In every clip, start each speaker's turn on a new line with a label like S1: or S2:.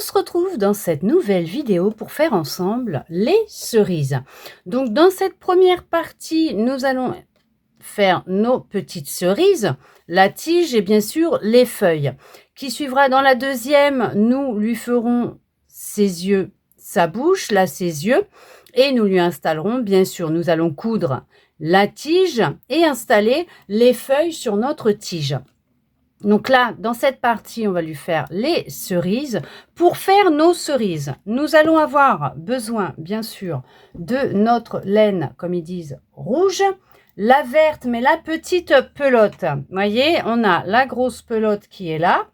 S1: se retrouve dans cette nouvelle vidéo pour faire ensemble les cerises. Donc dans cette première partie, nous allons faire nos petites cerises, la tige et bien sûr les feuilles. Qui suivra dans la deuxième, nous lui ferons ses yeux, sa bouche, là ses yeux, et nous lui installerons, bien sûr, nous allons coudre la tige et installer les feuilles sur notre tige. Donc là, dans cette partie, on va lui faire les cerises. Pour faire nos cerises, nous allons avoir besoin, bien sûr, de notre laine, comme ils disent, rouge, la verte, mais la petite pelote. Vous voyez, on a la grosse pelote qui est là.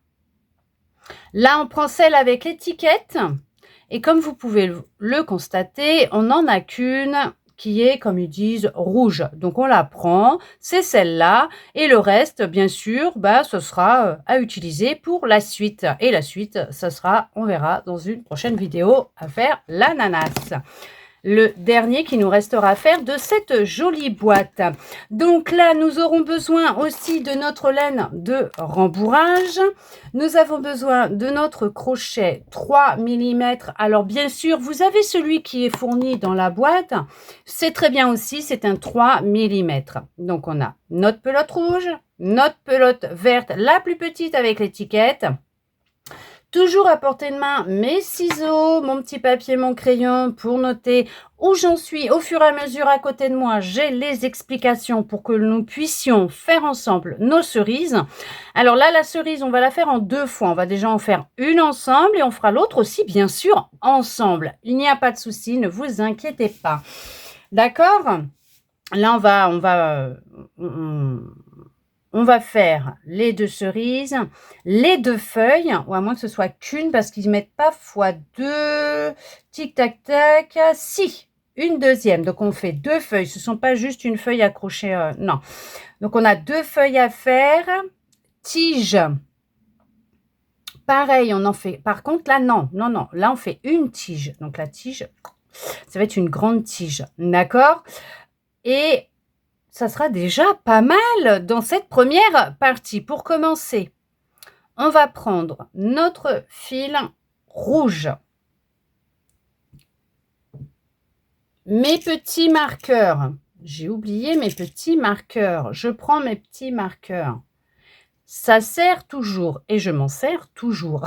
S1: Là, on prend celle avec l'étiquette. Et comme vous pouvez le constater, on n'en a qu'une qui est, comme ils disent, rouge. Donc, on la prend, c'est celle-là. Et le reste, bien sûr, ce sera à utiliser pour la suite. Et la suite, ce sera, on verra dans une prochaine vidéo, à faire l'ananas. Le dernier qui nous restera à faire de cette jolie boîte. Donc là, nous aurons besoin aussi de notre laine de rembourrage. Nous avons besoin de notre crochet 3 mm. Alors bien sûr, vous avez celui qui est fourni dans la boîte. C'est très bien aussi, c'est un 3 mm. Donc on a notre pelote rouge, notre pelote verte, la plus petite avec l'étiquette. Toujours à portée de main mes ciseaux, mon petit papier, mon crayon pour noter où j'en suis. Au fur et à mesure, à côté de moi, j'ai les explications pour que nous puissions faire ensemble nos cerises. Alors là, la cerise, on va la faire en 2 fois. On va déjà en faire une ensemble et on fera l'autre aussi, bien sûr, ensemble. Il n'y a pas de souci, ne vous inquiétez pas. D'accord ? Là, on va faire les 2 cerises, les 2 feuilles, ou à moins que ce soit qu'une, parce qu'ils ne mettent pas x2, tic tac tac, si, une deuxième. Donc on fait 2 feuilles, ce ne sont pas juste une feuille accrochée, non. Donc on a 2 feuilles à faire, tige, pareil, on en fait, par contre là non, là on fait une tige. Donc la tige, ça va être une grande tige, d'accord ? Et ça sera déjà pas mal dans cette première partie. Pour commencer, on va prendre notre fil rouge. Mes petits marqueurs. J'ai oublié mes petits marqueurs. Je prends mes petits marqueurs. Ça sert toujours et je m'en sers toujours.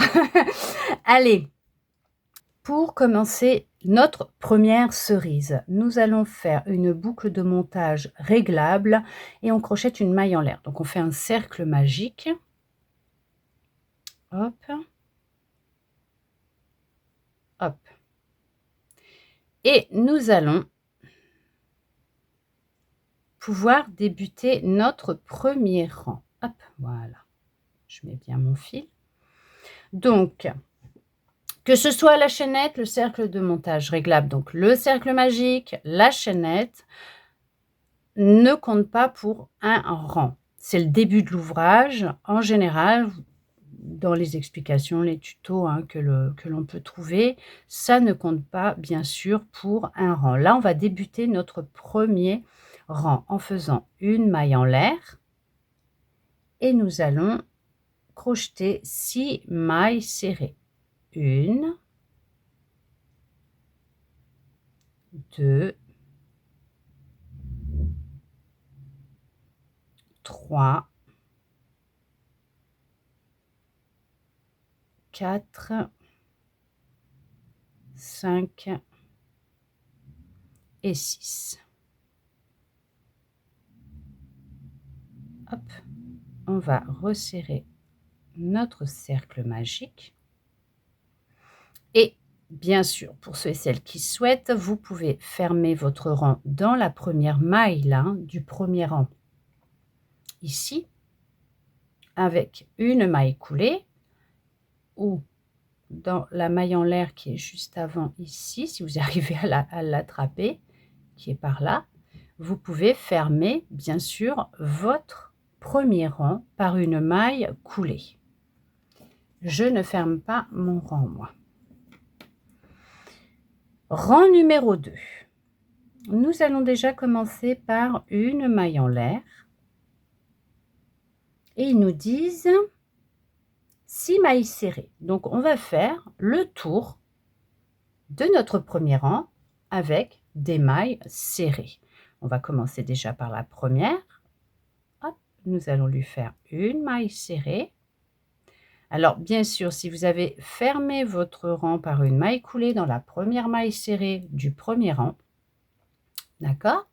S1: Allez, pour commencer notre première cerise, nous allons faire une boucle de montage réglable et on crochette une maille en l'air. Donc on fait un cercle magique. Hop. Hop. Et nous allons pouvoir débuter notre premier rang. Hop, voilà. Je mets bien mon fil. Donc, que ce soit la chaînette, le cercle de montage réglable, donc le cercle magique, la chaînette, ne compte pas pour un rang. C'est le début de l'ouvrage. En général, dans les explications, les tutos que l'on peut trouver, ça ne compte pas, bien sûr, pour un rang. Là, on va débuter notre premier rang en faisant une maille en l'air et nous allons crocheter 6 mailles serrées. 1, 2, 3, 4, 5 et 6. Hop, on va resserrer notre cercle magique. Et bien sûr, pour ceux et celles qui souhaitent, vous pouvez fermer votre rang dans la première maille là, du premier rang, ici, avec une maille coulée, ou dans la maille en l'air qui est juste avant ici, si vous arrivez à l'attraper, qui est par là, vous pouvez fermer, bien sûr, votre premier rang par une maille coulée. Je ne ferme pas mon rang, moi. Rang numéro 2. Nous allons déjà commencer par une maille en l'air. Et ils nous disent 6 mailles serrées. Donc, on va faire le tour de notre premier rang avec des mailles serrées. On va commencer déjà par la première. Hop, nous allons lui faire une maille serrée. Alors, bien sûr, si vous avez fermé votre rang par une maille coulée dans la première maille serrée du premier rang, d'accord,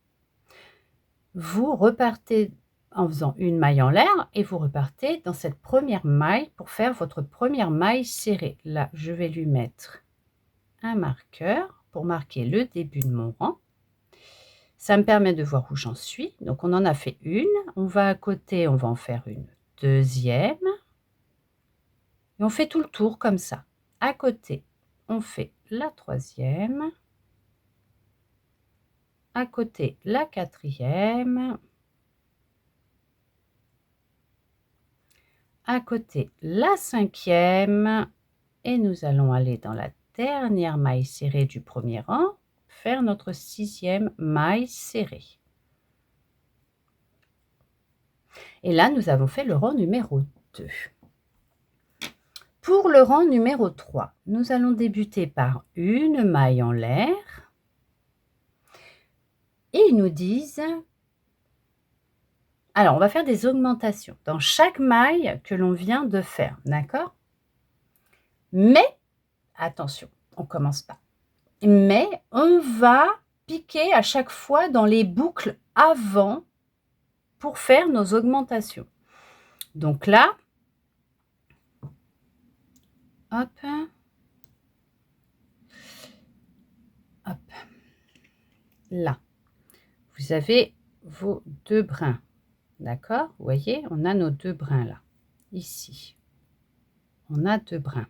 S1: vous repartez en faisant une maille en l'air et vous repartez dans cette première maille pour faire votre première maille serrée. Là, je vais lui mettre un marqueur pour marquer le début de mon rang. Ça me permet de voir où j'en suis. Donc, on en a fait une. On va à côté, on va en faire une deuxième. Et on fait tout le tour comme ça. À côté, on fait la troisième. À côté, la quatrième. À côté, la cinquième. Et nous allons aller dans la dernière maille serrée du premier rang, faire notre sixième maille serrée. Et là, nous avons fait le rang numéro 2. Pour le rang numéro 3, nous allons débuter par une maille en l'air. Et ils nous disent, alors on va faire des augmentations dans chaque maille que l'on vient de faire, d'accord? Mais, attention, on ne commence pas. Mais on va piquer à chaque fois dans les boucles avant pour faire nos augmentations. Donc là, hop, hop, là, vous avez vos deux brins, d'accord? Vous voyez, on a nos deux brins là, ici. On a deux brins,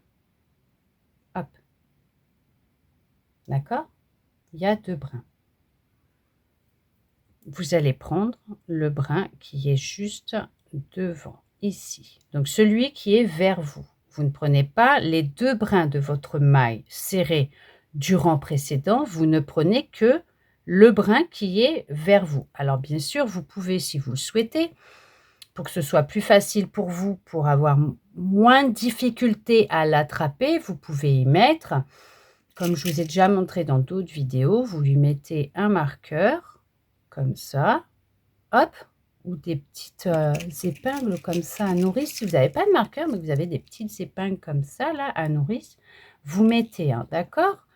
S1: hop, d'accord? Il y a deux brins. Vous allez prendre le brin qui est juste devant, ici. Donc, celui qui est vers vous. Vous ne prenez pas les deux brins de votre maille serrée du rang précédent. Vous ne prenez que le brin qui est vers vous. Alors, bien sûr, vous pouvez, si vous le souhaitez, pour que ce soit plus facile pour vous, pour avoir moins de difficulté à l'attraper, vous pouvez y mettre, comme je vous ai déjà montré dans d'autres vidéos, vous lui mettez un marqueur comme ça, hop, ou des petites épingles comme ça à nourrice. Si vous n'avez pas de marqueur, mais que vous avez des petites épingles comme ça, là, à nourrice, vous mettez un, d'accord?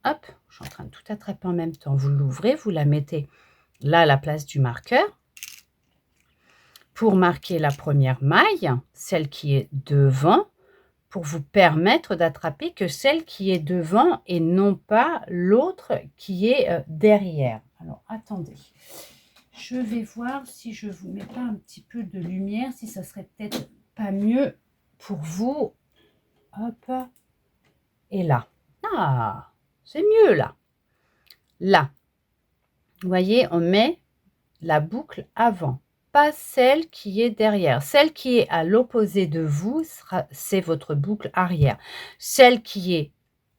S1: Hop, je suis en train de tout attraper en même temps. Vous l'ouvrez, vous la mettez là à la place du marqueur. Pour marquer la première maille, celle qui est devant, pour vous permettre d'attraper que celle qui est devant et non pas l'autre qui est derrière. Alors, attendez. Je vais voir si je ne vous mets pas un petit peu de lumière, si ça serait peut-être pas mieux pour vous. Hop. Et là. Ah, c'est mieux là. Là. Vous voyez, on met la boucle avant, pas celle qui est derrière. Celle qui est à l'opposé de vous, c'est votre boucle arrière. Celle qui est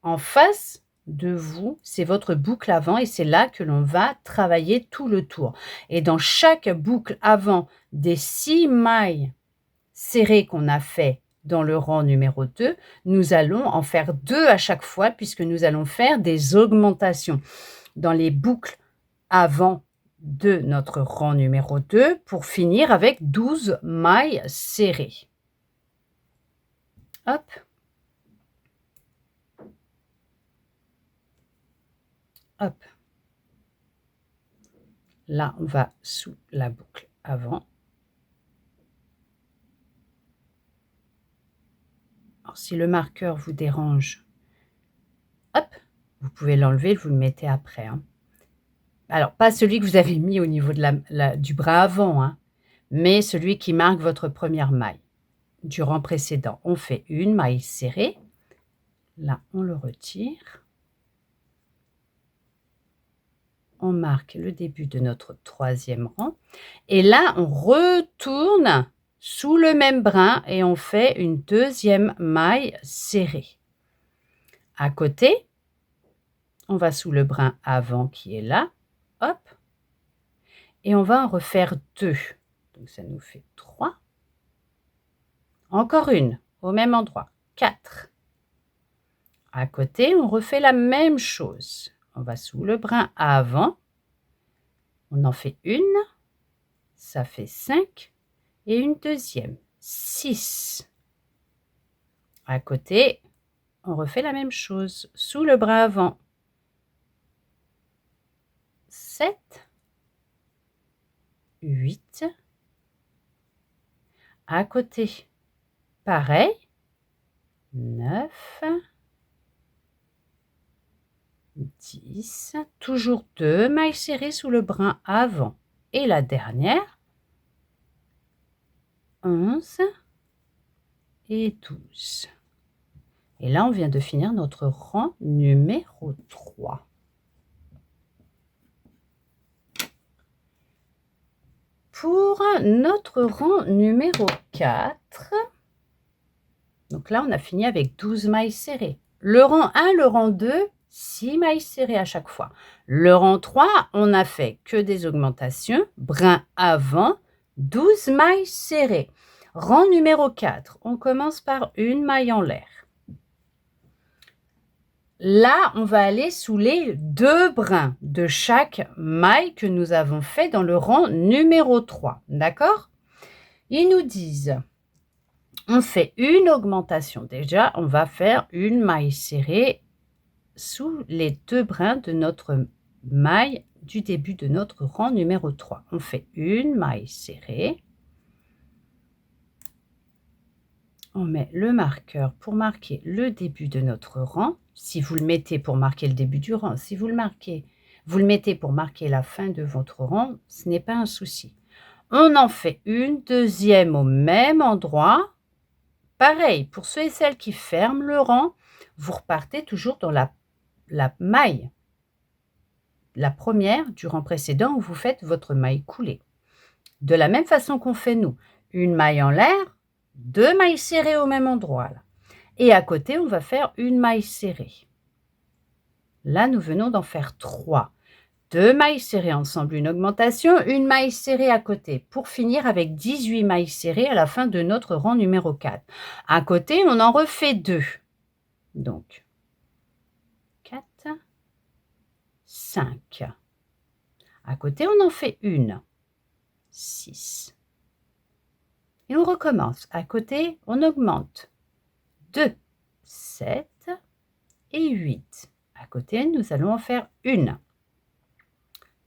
S1: en face de vous, c'est votre boucle avant et c'est là que l'on va travailler tout le tour. Et dans chaque boucle avant des 6 mailles serrées qu'on a fait dans le rang numéro 2, nous allons en faire 2 à chaque fois puisque nous allons faire des augmentations dans les boucles avant de notre rang numéro 2 pour finir avec 12 mailles serrées. Hop. Hop. Là, on va sous la boucle avant. Alors, si le marqueur vous dérange, hop, vous pouvez l'enlever, vous le mettez après. Hein. Alors, pas celui que vous avez mis au niveau de du bras avant, hein, mais celui qui marque votre première maille du rang précédent. On fait une maille serrée. Là, on le retire. On marque le début de notre troisième rang. Et là, on retourne sous le même brin et on fait une deuxième maille serrée. À côté, on va sous le brin avant qui est là. Hop. Et on va en refaire 2. Donc, ça nous fait 3. Encore une. au même endroit. 4. À côté, on refait la même chose. On va sous le brin avant. On en fait une. Ça fait 5. Et une deuxième. 6. À côté, on refait la même chose. Sous le brin avant. 7. 8. À côté, pareil. 9. 10, toujours 2 mailles serrées sous le brin avant. Et la dernière, 11 et 12. Et là, on vient de finir notre rang numéro 3. Pour notre rang numéro 4, donc là, on a fini avec 12 mailles serrées. Le rang 1, le rang 2, 6 mailles serrées à chaque fois. Le rang 3, on n'a fait que des augmentations. Brin avant, 12 mailles serrées. Rang numéro 4, on commence par une maille en l'air. Là, on va aller sous les 2 brins de chaque maille que nous avons fait dans le rang numéro 3. D'accord? Ils nous disent, on fait une augmentation. Déjà, on va faire une maille serrée sous les 2 brins de notre maille du début de notre rang numéro 3. On fait une maille serrée. On met le marqueur pour marquer le début de notre rang. Si vous le mettez pour marquer le début du rang, si vous le mettez pour marquer la fin de votre rang, ce n'est pas un souci. On en fait une deuxième au même endroit. Pareil, pour ceux et celles qui ferment le rang, vous repartez toujours dans la maille, la première du rang précédent où vous faites votre maille coulée. De la même façon qu'on fait nous, une maille en l'air, 2 mailles serrées au même endroit. Là. Et à côté, on va faire une maille serrée. Là, nous venons d'en faire 3. 2 mailles serrées ensemble, une augmentation, une maille serrée à côté, pour finir avec 18 mailles serrées à la fin de notre rang numéro 4. À côté, on en refait 2. Donc, 4, 5. À côté, on en fait une. 6. Et on recommence. À côté, on augmente. 2, 7 et 8. À côté, nous allons en faire une.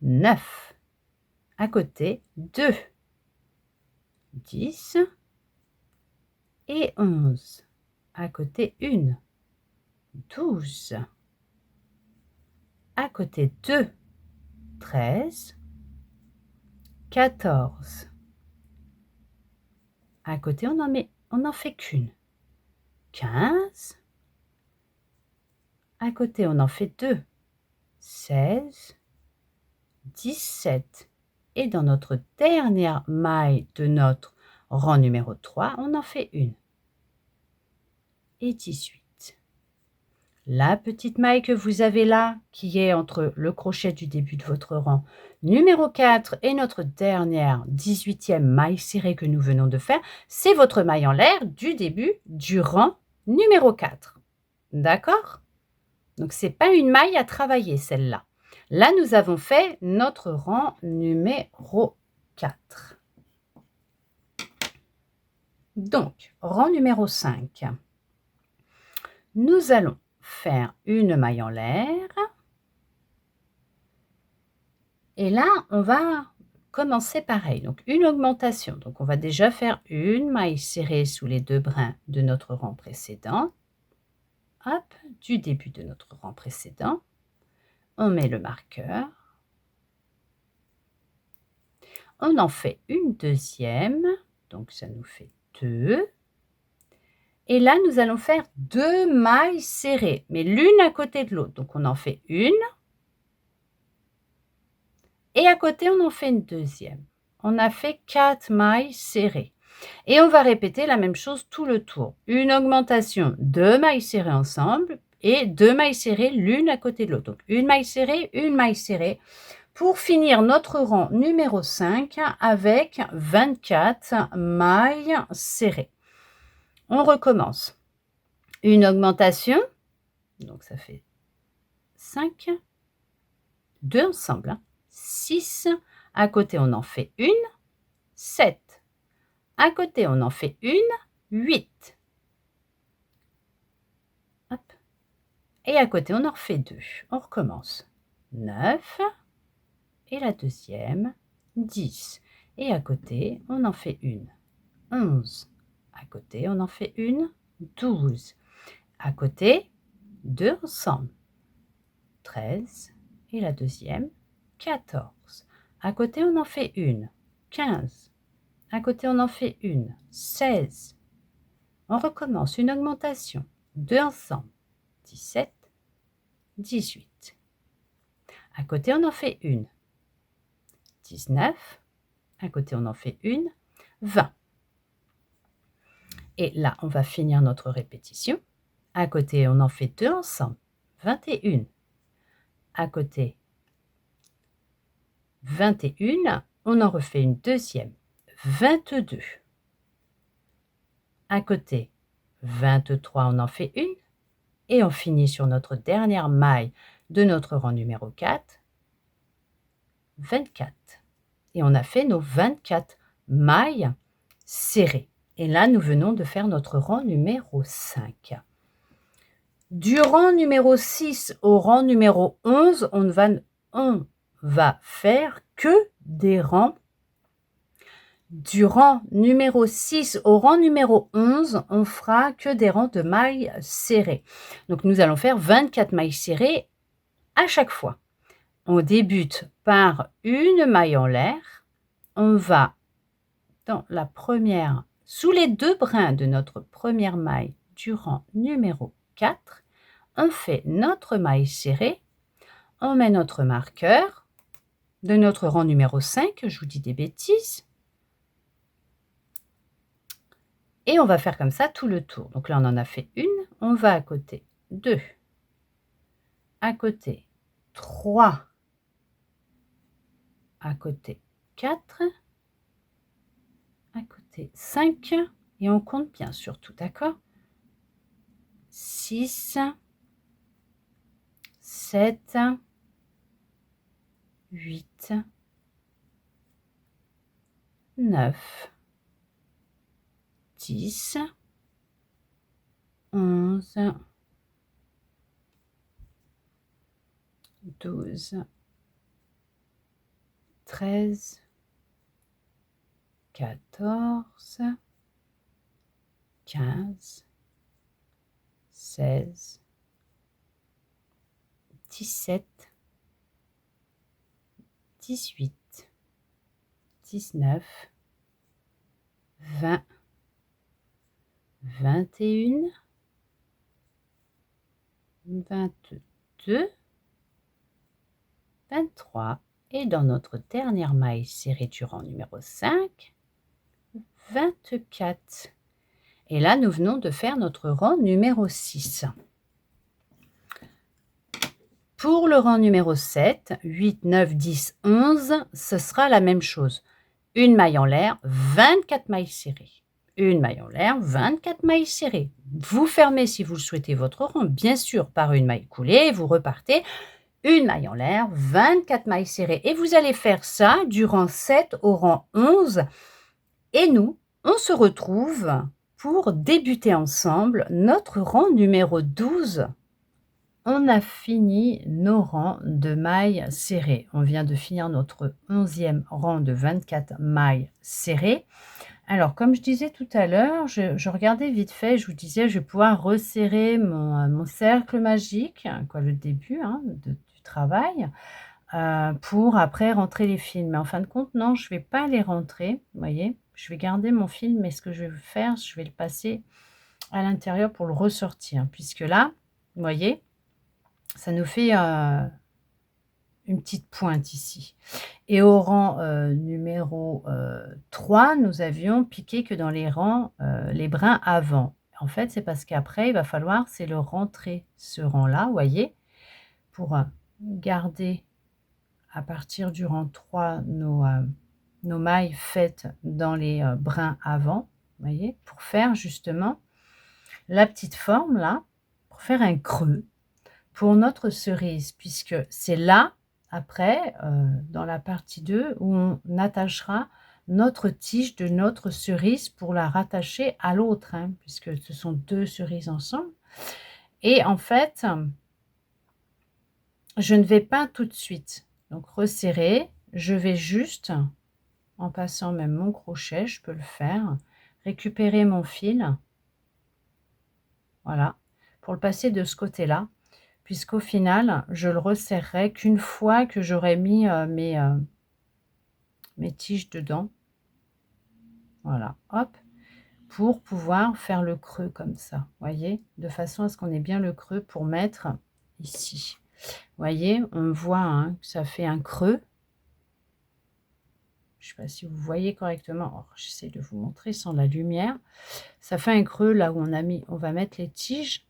S1: 9. À côté, 2. 10 et 11. À côté, une. 12. À côté, 2. 13. 14. À côté, on en fait qu'une. 15. À côté, on en fait 2. 16. 17. Et dans notre dernière maille de notre rang numéro 3, on en fait une. Et 18. La petite maille que vous avez là, qui est entre le crochet du début de votre rang numéro 4 et notre dernière 18e maille serrée que nous venons de faire, c'est votre maille en l'air du début du rang numéro 4. D'accord? Donc, ce n'est pas une maille à travailler, celle-là. Là, nous avons fait notre rang numéro 4. Donc, rang numéro 5. Nous allons faire une maille en l'air. Et là, on va commencer pareil. Donc, une augmentation. Donc, on va déjà faire une maille serrée sous les 2 brins de notre rang précédent. Hop, du début de notre rang précédent. On met le marqueur. On en fait une deuxième. Donc, ça nous fait 2. Et là, nous allons faire 2 mailles serrées, mais l'une à côté de l'autre. Donc, on en fait une. Et à côté, on en fait une deuxième. On a fait 4 mailles serrées. Et on va répéter la même chose tout le tour. Une augmentation, 2 mailles serrées ensemble et 2 mailles serrées l'une à côté de l'autre. Donc, une maille serrée, pour finir notre rang numéro 5 avec 24 mailles serrées. On recommence. Une augmentation, donc ça fait 5, 2 ensemble, hein. 6, à côté on en fait une, 7, à côté on en fait une, 8. Hop. Et à côté on en refait 2. On recommence. 9, et la deuxième, 10. Et à côté on en fait une, 11. À côté on en fait une, 12. À côté, 2 ensemble, 13. Et la deuxième, 14. À côté on en fait une, 15. À côté on en fait une, 16. On recommence une augmentation, 2 ensemble, 17, 18. À côté on en fait une, 19. À côté on en fait une, 20. Et là on va finir notre répétition. À côté on en fait 2 ensemble, 21. À côté 21, on en refait une deuxième, 22. À côté 23, on en fait une. Et on finit sur notre dernière maille de notre rang numéro 4, 24. Et on a fait nos 24 mailles serrées. Et là, nous venons de faire notre rang numéro 5. Du rang numéro 6 au rang numéro 11, on va faire que des rangs. Du rang numéro 6 au rang numéro 11, on fera que des rangs de mailles serrées. Donc, nous allons faire 24 mailles serrées à chaque fois. On débute par une maille en l'air. On va dans la première, sous les 2 brins de notre première maille du rang numéro 4. On fait notre maille serrée. On met notre marqueur de notre rang numéro 5. Je vous dis des bêtises. Et on va faire comme ça tout le tour. Donc là, on en a fait une. On va à côté 2. À côté 3. À côté 4. À côté 5. Et on compte bien surtout, d'accord? 6, 7, 8, 9, 10, 11, 12, 13, 14, 15, 16, 17, 18, 19, 20, 21, 22, 23 et dans notre dernière maille serrée du rang numéro 5, 24. Et là, nous venons de faire notre rang numéro 6. Pour le rang numéro 7, 8, 9, 10, 11, ce sera la même chose. Une maille en l'air, 24 mailles serrées. Une maille en l'air, 24 mailles serrées. Vous fermez si vous le souhaitez votre rang, bien sûr, par une maille coulée. Vous repartez, une maille en l'air, 24 mailles serrées. Et vous allez faire ça du rang 7 au rang 11. Et nous, on se retrouve pour débuter ensemble notre rang numéro 12. On a fini nos rangs de mailles serrées. On vient de finir notre 11e rang de 24 mailles serrées. Alors, comme je disais tout à l'heure, je regardais vite fait, je vous disais, je vais pouvoir resserrer mon cercle magique, quoi, le début du travail, pour après rentrer les fils. Mais en fin de compte, non, je ne vais pas les rentrer, vous voyez. Je vais garder mon fil, mais ce que je vais faire, je vais le passer à l'intérieur pour le ressortir. Puisque là, vous voyez, ça nous fait une petite pointe ici. Et au rang numéro 3, nous avions piqué que dans les rangs, les brins avant. En fait, c'est parce qu'après, il va falloir, c'est le rentrer, ce rang-là, vous voyez, pour garder à partir du rang 3 nos mailles faites dans les brins avant, vous voyez, pour faire justement la petite forme là, pour faire un creux pour notre cerise, puisque c'est là, après, dans la partie 2 où on attachera notre tige de notre cerise pour la rattacher à l'autre, hein, puisque ce sont 2 cerises ensemble. Et en fait, je ne vais pas tout de suite. Donc resserrer, je vais juste, en passant même mon crochet, je peux le faire, récupérer mon fil, voilà, pour le passer de ce côté-là, puisqu'au final, je le resserrerai qu'une fois que j'aurai mis mes tiges dedans. Voilà, hop, pour pouvoir faire le creux comme ça, voyez, de façon à ce qu'on ait bien le creux pour mettre ici. Voyez, on voit hein, que ça fait un creux. Je ne sais pas si vous voyez correctement. Oh, j'essaie de vous montrer sans la lumière. Ça fait un creux là où on va mettre les tiges.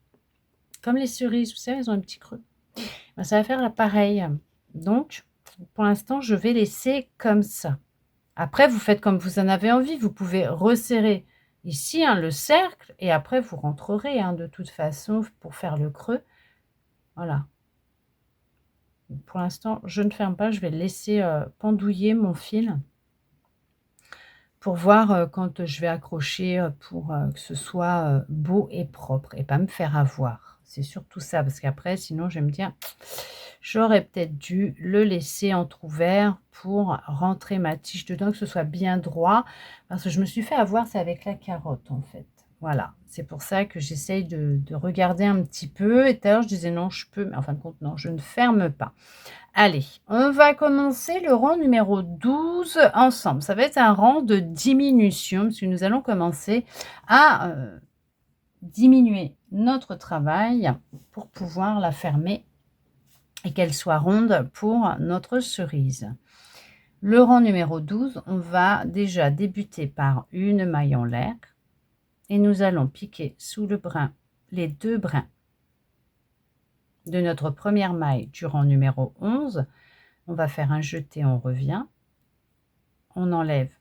S1: Comme les cerises, vous savez, elles ont un petit creux. Ben, ça va faire pareil. Donc, pour l'instant, je vais laisser comme ça. Après, vous faites comme vous en avez envie. Vous pouvez resserrer ici hein, le cercle et après, vous rentrerez hein, de toute façon pour faire le creux. Voilà. Pour l'instant, je ne ferme pas. Je vais laisser pendouiller mon fil pour voir quand je vais accrocher pour que ce soit beau et propre et pas me faire avoir. C'est surtout ça parce qu'après, sinon, je vais me dire, j'aurais peut-être dû le laisser entrouvert pour rentrer ma tige dedans, que ce soit bien droit, parce que je me suis fait avoir, c'est avec la carotte en fait. Voilà, c'est pour ça que j'essaye de regarder un petit peu. Et tout à l'heure, je disais non, je peux, mais en fin de compte, non, je ne ferme pas. Allez, on va commencer le rang numéro 12 ensemble. Ça va être un rang de diminution, parce que nous allons commencer à diminuer notre travail pour pouvoir la fermer et qu'elle soit ronde pour notre cerise. Le rang numéro 12, on va déjà débuter par une maille en l'air et nous allons piquer sous le brin, les 2 brins de notre première maille du rang numéro 11. On va faire un jeté, on revient, on enlève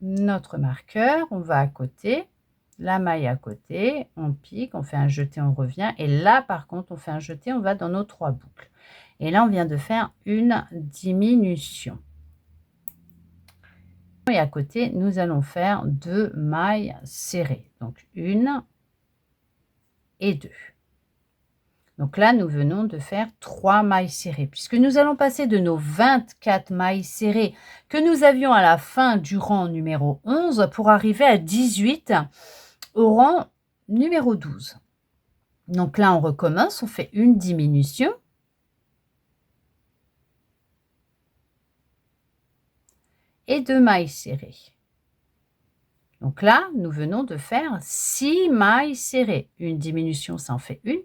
S1: notre marqueur, on va à côté, la maille à côté, on pique, on fait un jeté, on revient, et là par contre on fait un jeté, on va dans nos 3 boucles. Et là on vient de faire une diminution. Et à côté nous allons faire 2 mailles serrées, donc 1 et 2. Donc là, nous venons de faire 3 mailles serrées, puisque nous allons passer de nos 24 mailles serrées que nous avions à la fin du rang numéro 11 pour arriver à 18 au rang numéro 12. Donc là, on recommence, on fait une diminution. Et 2 mailles serrées. Donc là, nous venons de faire 6 mailles serrées. Une diminution, ça en fait une.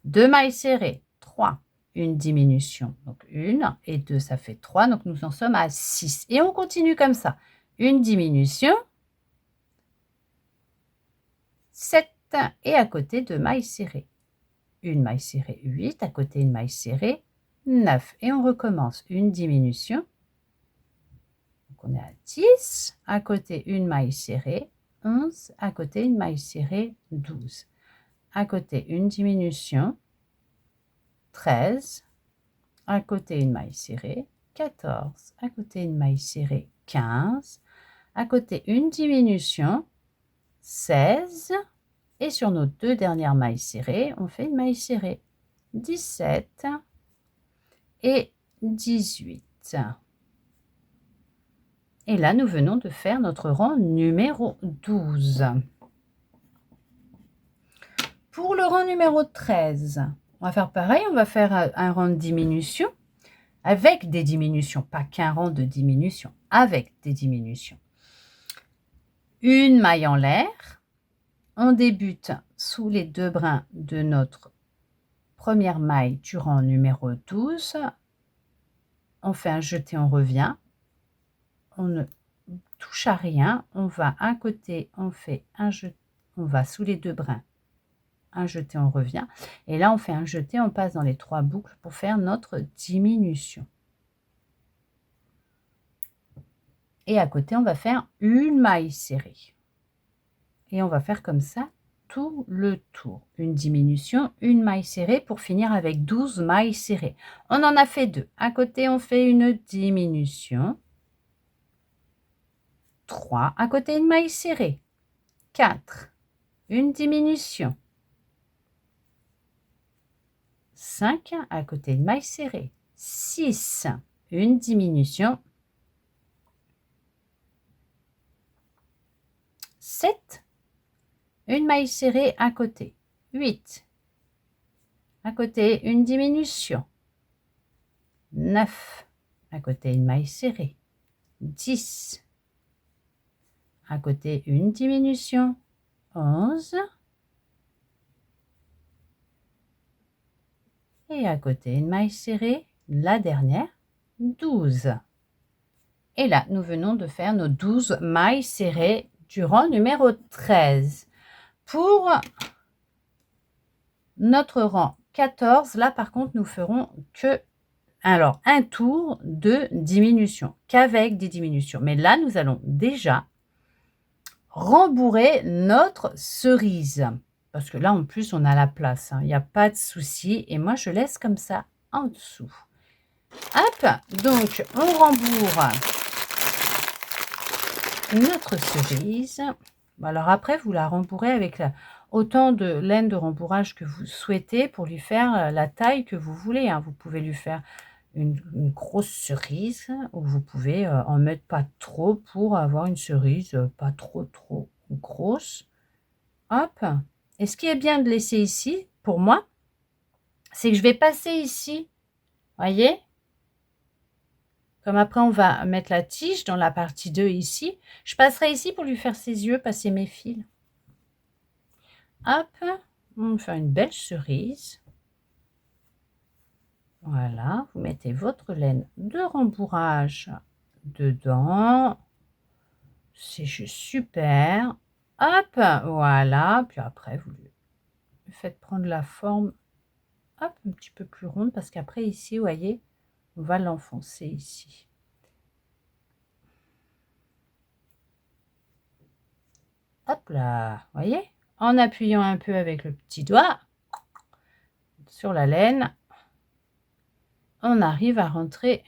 S1: 2 mailles serrées, 3, une diminution, donc 1 et 2, ça fait 3, donc nous en sommes à 6. Et on continue comme ça. Une diminution, 7 et à côté 2 mailles serrées. Une maille serrée, 8, à côté une maille serrée, 9. Et on recommence. Une diminution, donc on est à 10, à côté une maille serrée, 11, à côté une maille serrée, 12. À côté une diminution, 13, à côté une maille serrée, 14, à côté une maille serrée, 15, à côté une diminution, 16, et sur nos 2 dernières mailles serrées, on fait une maille serrée, 17 et 18. Et là, nous venons de faire notre rang numéro 12. Pour le rang numéro 13, on va faire pareil, on va faire un rang de diminution avec des diminutions, pas qu'un rang de diminution, avec des diminutions. Une maille en l'air, on débute sous les 2 brins de notre première maille du rang numéro 12, on fait un jeté, on revient, on ne touche à rien, on va à côté, on fait un jeté, on va sous les 2 brins, un jeté, on revient, et là on fait un jeté, on passe dans les 3 boucles pour faire notre diminution. Et à côté, on va faire une maille serrée. Et on va faire comme ça tout le tour. Une diminution, une maille serrée pour finir avec 12 mailles serrées. On en a fait 2. À côté, on fait une diminution. 3. À côté, une maille serrée. 4. Une diminution. 5. À côté, une maille serrée. 6. Une diminution. 7. Une maille serrée à côté. 8. À côté, une diminution. 9. À côté, une maille serrée. 10. À côté, une diminution. 11. Et à côté, une maille serrée. La dernière, 12. Et là, nous venons de faire nos 12 mailles serrées du rang numéro 13. Pour notre rang 14, là par contre, nous ferons que un tour de diminution, qu'avec des diminutions. Mais là, nous allons déjà rembourrer notre cerise. Parce que là, en plus, on a la place. Il n'y a pas de souci. Et moi, je laisse comme ça en dessous. Hop, donc on rembourre notre cerise. Alors après, vous la rembourrez avec autant de laine de rembourrage que vous souhaitez pour lui faire la taille que vous voulez. Vous pouvez lui faire une grosse cerise ou vous pouvez en mettre pas trop pour avoir une cerise pas trop grosse. Hop. Et ce qui est bien de laisser ici, pour moi, c'est que je vais passer ici. Voyez? Comme après, on va mettre la tige dans la partie 2 ici. Je passerai ici pour lui faire ses yeux, passer mes fils. Hop, on fait une belle cerise. Voilà, vous mettez votre laine de rembourrage dedans. C'est juste super. Hop, voilà. Puis après, vous lui faites prendre la forme hop, un petit peu plus ronde parce qu'après ici, vous voyez, on va l'enfoncer ici. Hop là, voyez, en appuyant un peu avec le petit doigt sur la laine, on arrive à rentrer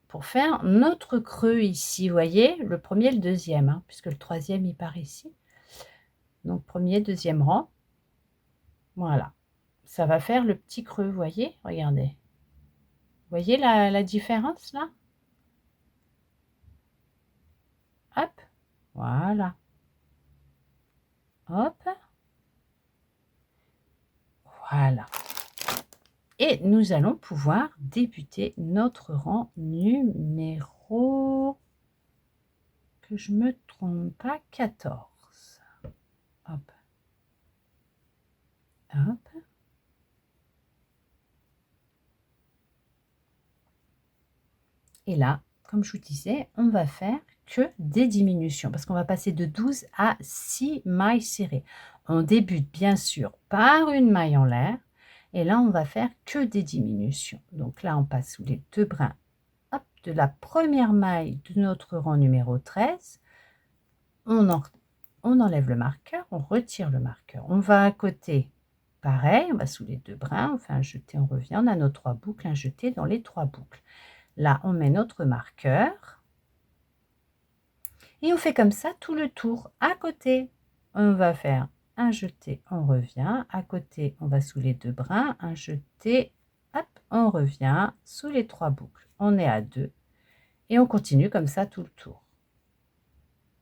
S1: pour faire notre creux ici, voyez, le premier et le deuxième, puisque le troisième il part ici. Donc premier, deuxième rang, voilà, ça va faire le petit creux, voyez, regardez. Vous voyez la différence là? Hop, voilà. Hop. Voilà. Et nous allons pouvoir débuter notre rang numéro, que je me trompe pas, 14. Hop. Hop. Et là, comme je vous disais, on va faire que des diminutions parce qu'on va passer de 12 à 6 mailles serrées. On débute bien sûr par une maille en l'air et là on va faire que des diminutions. Donc là on passe sous les deux brins hop, de la première maille de notre rang numéro 13. On enlève le marqueur, on retire le marqueur. On va à côté, pareil, on va sous les deux brins, on fait un jeté, on revient, on a nos 3 boucles, un jeté dans les 3 boucles. Là, on met notre marqueur et on fait comme ça tout le tour. À côté, on va faire un jeté, on revient. À côté, on va sous les deux brins, un jeté, hop, on revient sous les 3 boucles. On est à 2 et on continue comme ça tout le tour.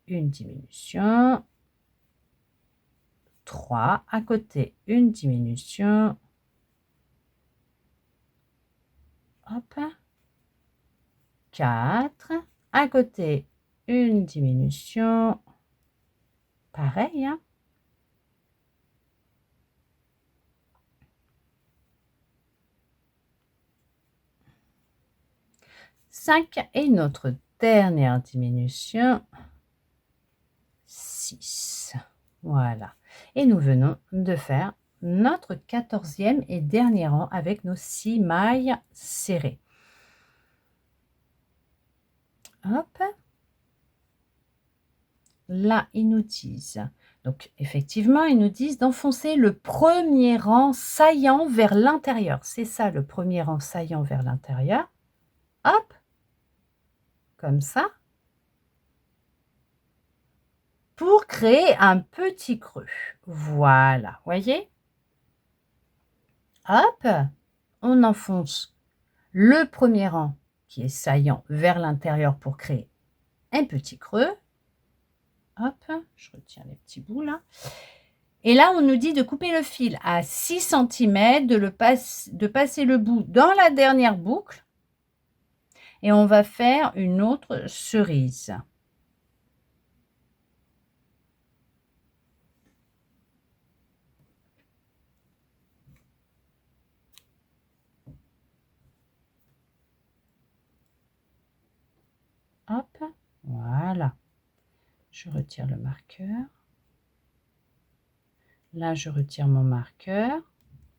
S1: Une diminution, 3, à côté, une diminution, hop, 4, à côté, une diminution, pareil, 5 et notre dernière diminution, 6. Voilà. Et nous venons de faire notre 14e et dernier rang avec nos 6 mailles serrées. Hop. là, ils nous disent, donc effectivement, ils nous disent d'enfoncer le premier rang saillant vers l'intérieur. C'est ça, le premier rang saillant vers l'intérieur. Hop, comme ça. Pour créer un petit creux. Voilà, voyez? Hop, on enfonce le premier rang qui est saillant vers l'intérieur pour créer un petit creux. Hop, je retire les petits bouts là. Et là, on nous dit de couper le fil à 6 cm, de passer le bout dans la dernière boucle. Et on va faire une autre cerise. Hop, voilà. Je retire le marqueur. Là, je retire mon marqueur.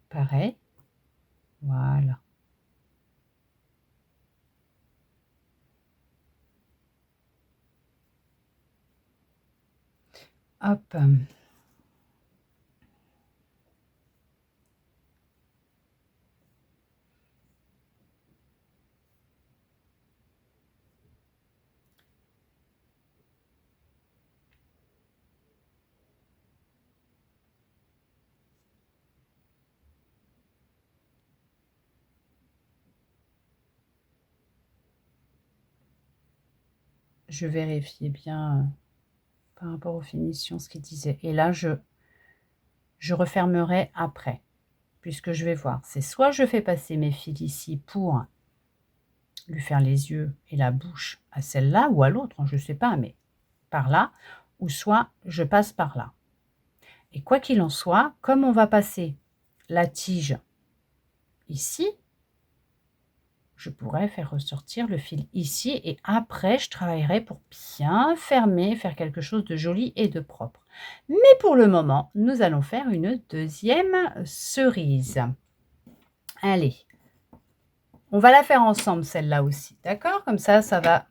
S1: Pareil. Voilà. Hop. Je vérifiais bien par rapport aux finitions ce qu'il disait. Et là, je refermerai après, puisque je vais voir. C'est soit je fais passer mes fils ici pour lui faire les yeux et la bouche à celle-là ou à l'autre, je ne sais pas, mais par là, ou soit je passe par là. Et quoi qu'il en soit, comme on va passer la tige ici, je pourrais faire ressortir le fil ici et après je travaillerai pour bien fermer, faire quelque chose de joli et de propre. Mais pour le moment, nous allons faire une deuxième cerise. Allez, on va la faire ensemble celle-là aussi, d'accord? Comme ça, ça va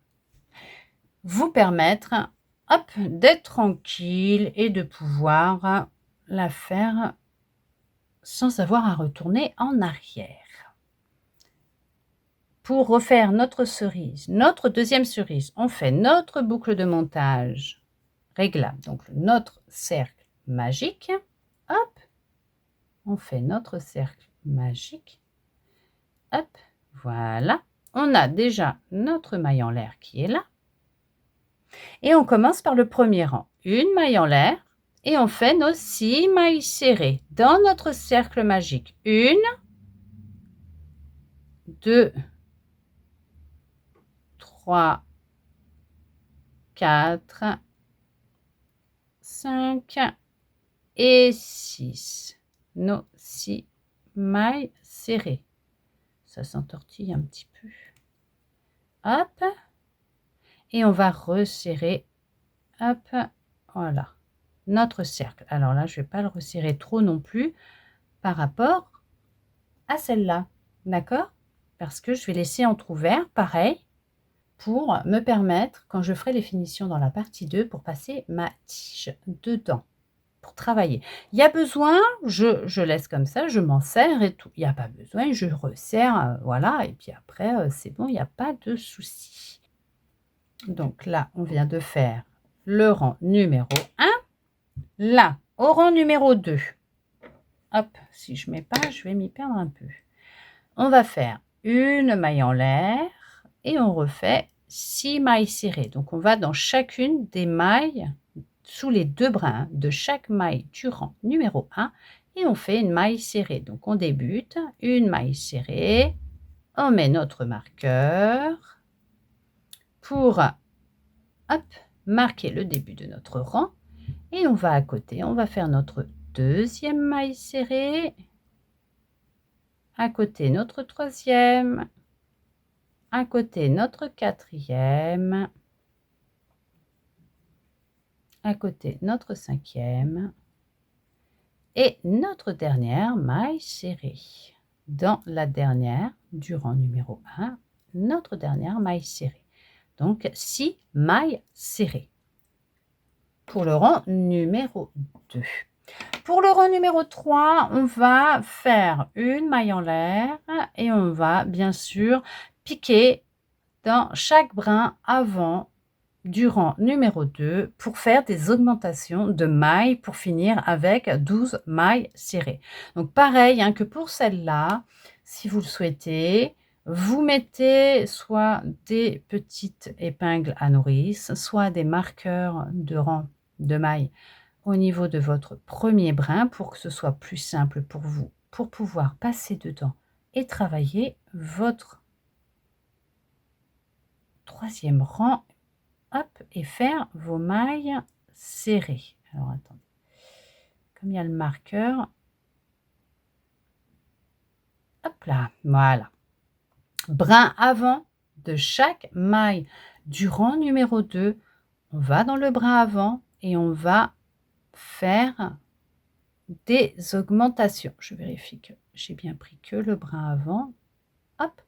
S1: vous permettre, hop, d'être tranquille et de pouvoir la faire sans avoir à retourner en arrière. Pour refaire notre cerise, notre deuxième cerise, on fait notre boucle de montage réglable, donc notre cercle magique. Hop, on fait notre cercle magique. Hop, voilà. On a déjà notre maille en l'air qui est là. Et on commence par le premier rang. Une maille en l'air et on fait nos 6 mailles serrées dans notre cercle magique. 1, 2, 3, 4, 5 et 6. Nos 6 mailles serrées. Ça s'entortille un petit peu. Hop. Et on va resserrer. Hop. Voilà. Notre cercle. Alors là, je ne vais pas le resserrer trop non plus par rapport à celle-là. D'accord? Parce que je vais laisser entrouvert, pareil, pour me permettre, quand je ferai les finitions dans la partie 2, pour passer ma tige dedans, pour travailler. Il y a besoin, je laisse comme ça, je m'en sers et tout. Il n'y a pas besoin, je resserre, voilà, et puis après, c'est bon, il n'y a pas de souci. Donc là, on vient de faire le rang numéro 1. Là, au rang numéro 2, hop, si je ne mets pas, je vais m'y perdre un peu. On va faire une maille en l'air et on refait 6 mailles serrées. Donc, on va dans chacune des mailles, sous les 2 brins de chaque maille du rang numéro 1 et on fait une maille serrée. Donc, on débute, une maille serrée, on met notre marqueur pour hop, marquer le début de notre rang et on va à côté, on va faire notre deuxième maille serrée, à côté notre troisième, à côté notre quatrième, à côté notre cinquième et notre dernière maille serrée. Dans la dernière du rang numéro 1, notre dernière maille serrée. Donc 6 mailles serrées. pour le rang numéro 2. Pour le rang numéro 3, on va faire une maille en l'air et on va bien sûr piquer dans chaque brin avant du rang numéro 2 pour faire des augmentations de mailles pour finir avec 12 mailles serrées. Donc pareil hein, que pour celle-là, si vous le souhaitez, vous mettez soit des petites épingles à nourrice, soit des marqueurs de rang de mailles au niveau de votre premier brin pour que ce soit plus simple pour vous, pour pouvoir passer dedans et travailler votre troisième rang. Hop, et faire vos mailles serrées. Alors attendez, comme il y a le marqueur, hop là, voilà. Brin avant de chaque maille du rang numéro 2, on va dans le brin avant et on va faire des augmentations. Je vérifie que j'ai bien pris que le brin avant. Hop,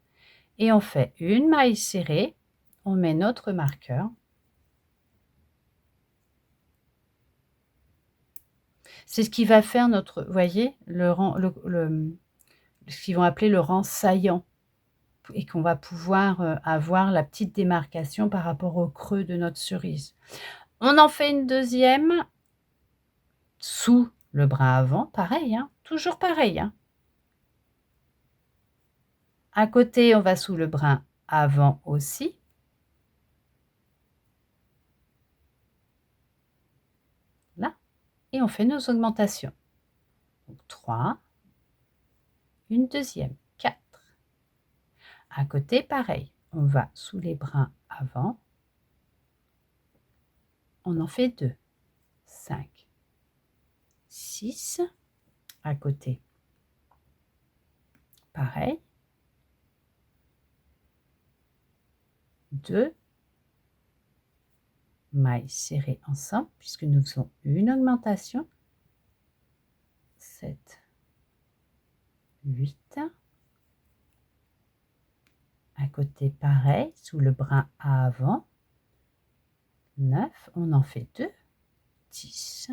S1: et on fait une maille serrée, on met notre marqueur. C'est ce qui va faire notre, vous voyez, le rang, ce qu'ils vont appeler le rang saillant, et qu'on va pouvoir avoir la petite démarcation par rapport au creux de notre cerise. On en fait une deuxième sous le brin avant, pareil, hein, toujours pareil. Hein. À côté, on va sous le brin avant aussi. Là, et on fait nos augmentations. Donc 3, une deuxième, 4. À côté, pareil, on va sous les brins avant, on en fait 2, 5, 6, à côté, pareil, 2 mailles serrées ensemble, puisque nous faisons une augmentation, 7, 8, à côté pareil, sous le brin avant, 9, on en fait 2, 10.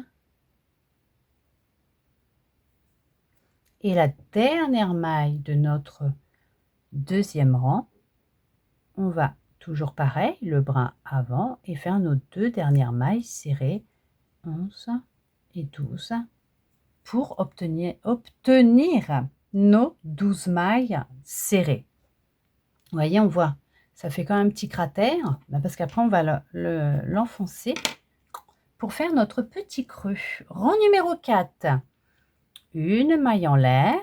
S1: Et la dernière maille de notre deuxième rang, on va toujours pareil, le brin avant, et faire nos 2 dernières mailles serrées, 11 et 12, pour obtenir nos 12 mailles serrées. Vous voyez, on voit, ça fait quand même un petit cratère, parce qu'après on va l'enfoncer pour faire notre petit creux. Rang numéro 4, une maille en l'air,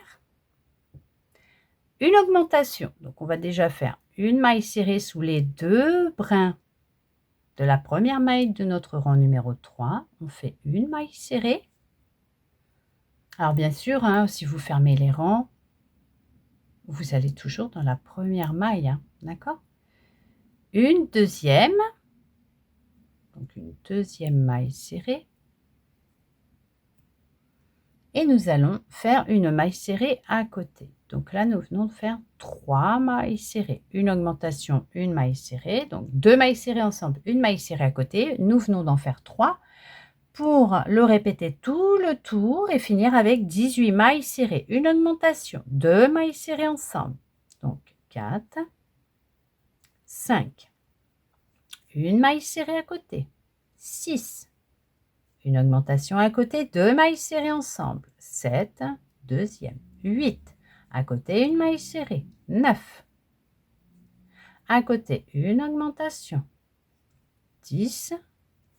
S1: une augmentation. Donc on va déjà faire une maille serrée sous les 2 brins de la première maille de notre rang numéro 3. On fait une maille serrée. Alors bien sûr, hein, si vous fermez les rangs, vous allez toujours dans la première maille, hein, d'accord? Une deuxième, donc une deuxième maille serrée. Et nous allons faire une maille serrée à côté. Donc là, nous venons de faire 3 mailles serrées, une augmentation, une maille serrée, donc 2 mailles serrées ensemble, une maille serrée à côté. Nous venons d'en faire 3 pour le répéter tout le tour et finir avec 18 mailles serrées, une augmentation, 2 mailles serrées ensemble, donc 4, 5, une maille serrée à côté, 6, une augmentation à côté, 2 mailles serrées ensemble, 7, deuxième, 8, à côté une maille serrée, 9, à côté une augmentation, 10,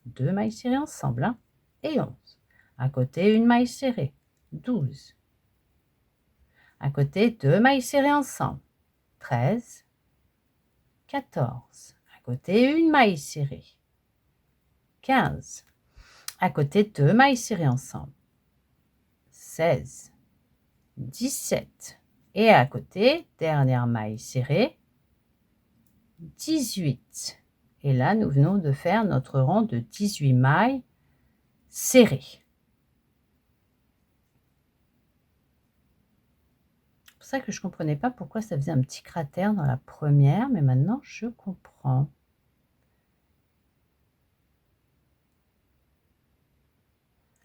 S1: 2 mailles serrées ensemble, hein, et 11, à côté une maille serrée, 12, à côté 2 mailles serrées ensemble, 13, 14, à côté une maille serrée, 15, à côté 2 mailles serrées ensemble, 16, 17, et à côté, dernière maille serrée, 18. Et là, nous venons de faire notre rang de 18 mailles serrées. C'est pour ça que je ne comprenais pas pourquoi ça faisait un petit cratère dans la première, mais maintenant je comprends.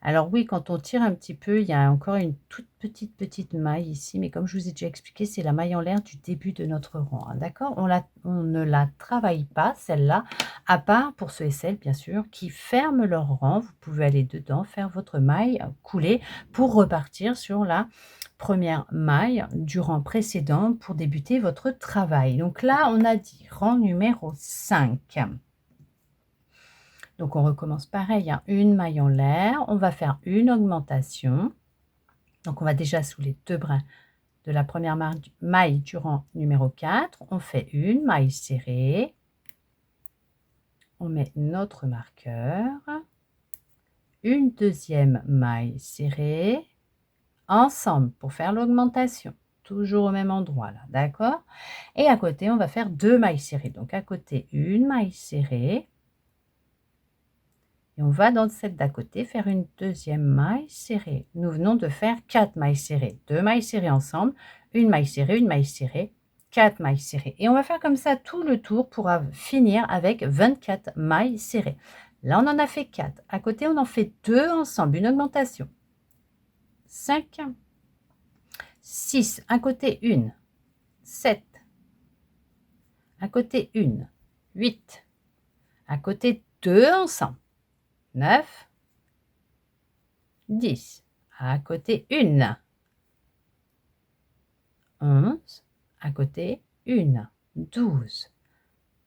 S1: Alors oui, quand on tire un petit peu, il y a encore une toute petite maille ici, mais comme je vous ai déjà expliqué, c'est la maille en l'air du début de notre rang, hein, d'accord? On ne la travaille pas, celle-là, à part pour ceux et celles, bien sûr, qui ferment leur rang. Vous pouvez aller dedans, faire votre maille, couler pour repartir sur la première maille du rang précédent pour débuter votre travail. Donc là, on a dit rang numéro 5. Donc, on recommence pareil, hein, une maille en l'air, on va faire une augmentation. Donc, on va déjà sous les 2 brins de la première maille du rang numéro 4. On fait une maille serrée. On met notre marqueur. Une deuxième maille serrée. Ensemble pour faire l'augmentation. Toujours au même endroit là, d'accord? Et à côté, on va faire 2 mailles serrées. Donc, à côté, une maille serrée. Et on va dans celle d'à côté faire une deuxième maille serrée. Nous venons de faire 4 mailles serrées. 2 mailles serrées ensemble, une maille serrée, 4 mailles serrées. Et on va faire comme ça tout le tour pour finir avec 24 mailles serrées. Là, on en a fait 4. À côté, on en fait 2 ensemble, une augmentation. 5, 6, à côté 1, 7, à côté 1, 8, à côté 2 ensemble. 9, 10, à côté 1, 11, à côté 1, 12,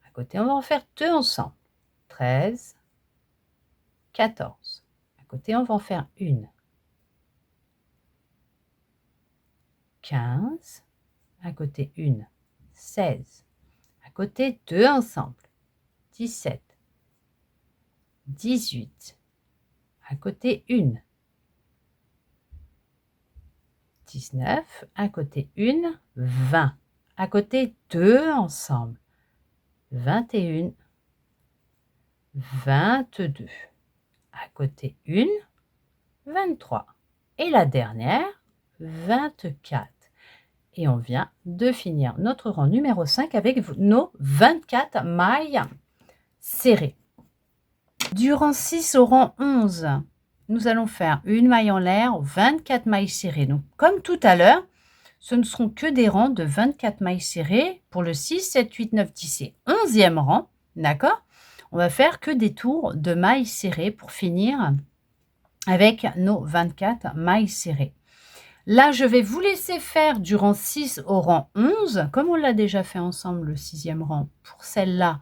S1: à côté on va en faire 2 ensemble, 13, 14, à côté on va en faire 1, 15, à côté 1, 16, à côté 2 ensemble, 17, 18, à côté 1, 19, à côté 1, 20, à côté 2 ensemble, 21, 22, à côté 1, 23 et la dernière, 24. Et on vient de finir notre rang numéro 5 avec nos 24 mailles serrées. Du rang 6 au rang 11, nous allons faire une maille en l'air, 24 mailles serrées. Donc, comme tout à l'heure, ce ne seront que des rangs de 24 mailles serrées pour le 6, 7, 8, 9, 10 et 11e rang. D'accord? On va faire que des tours de mailles serrées pour finir avec nos 24 mailles serrées. Là, je vais vous laisser faire du rang 6 au rang 11, comme on l'a déjà fait ensemble le 6e rang pour celle-là,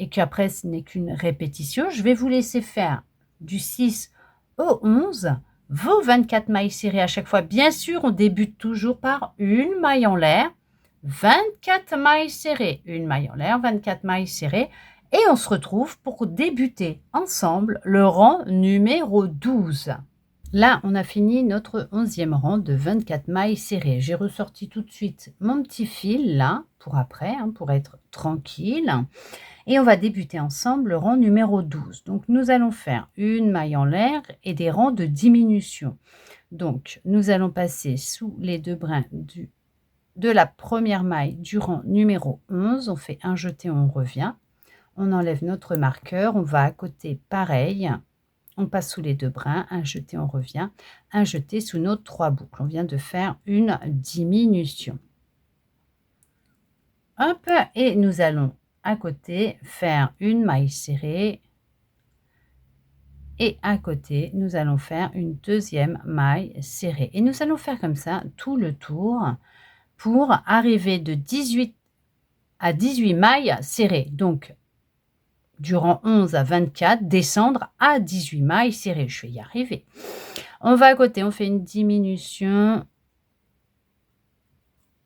S1: et qu'après ce n'est qu'une répétition. Je vais vous laisser faire du 6 au 11, vos 24 mailles serrées à chaque fois. Bien sûr, on débute toujours par une maille en l'air, 24 mailles serrées, une maille en l'air, 24 mailles serrées, et on se retrouve pour débuter ensemble le rang numéro 12. Là, on a fini notre 11e rang de 24 mailles serrées. J'ai ressorti tout de suite mon petit fil là, pour après, hein, pour être tranquille. Et on va débuter ensemble le rang numéro 12. Donc, nous allons faire une maille en l'air et des rangs de diminution. Donc, nous allons passer sous les 2 brins de la première maille du rang numéro 11. On fait un jeté, on revient. On enlève notre marqueur, on va à côté pareil, on passe sous les 2 brins, un jeté, on revient, un jeté sous nos 3 boucles. On vient de faire une diminution. Hop, et nous allons à côté faire une maille serrée et à côté, nous allons faire une deuxième maille serrée. Et nous allons faire comme ça tout le tour pour arriver de 18 à 18 mailles serrées. Donc, durant 11 à 24, descendre à 18 mailles serrées. Je vais y arriver. On va à côté, on fait une diminution.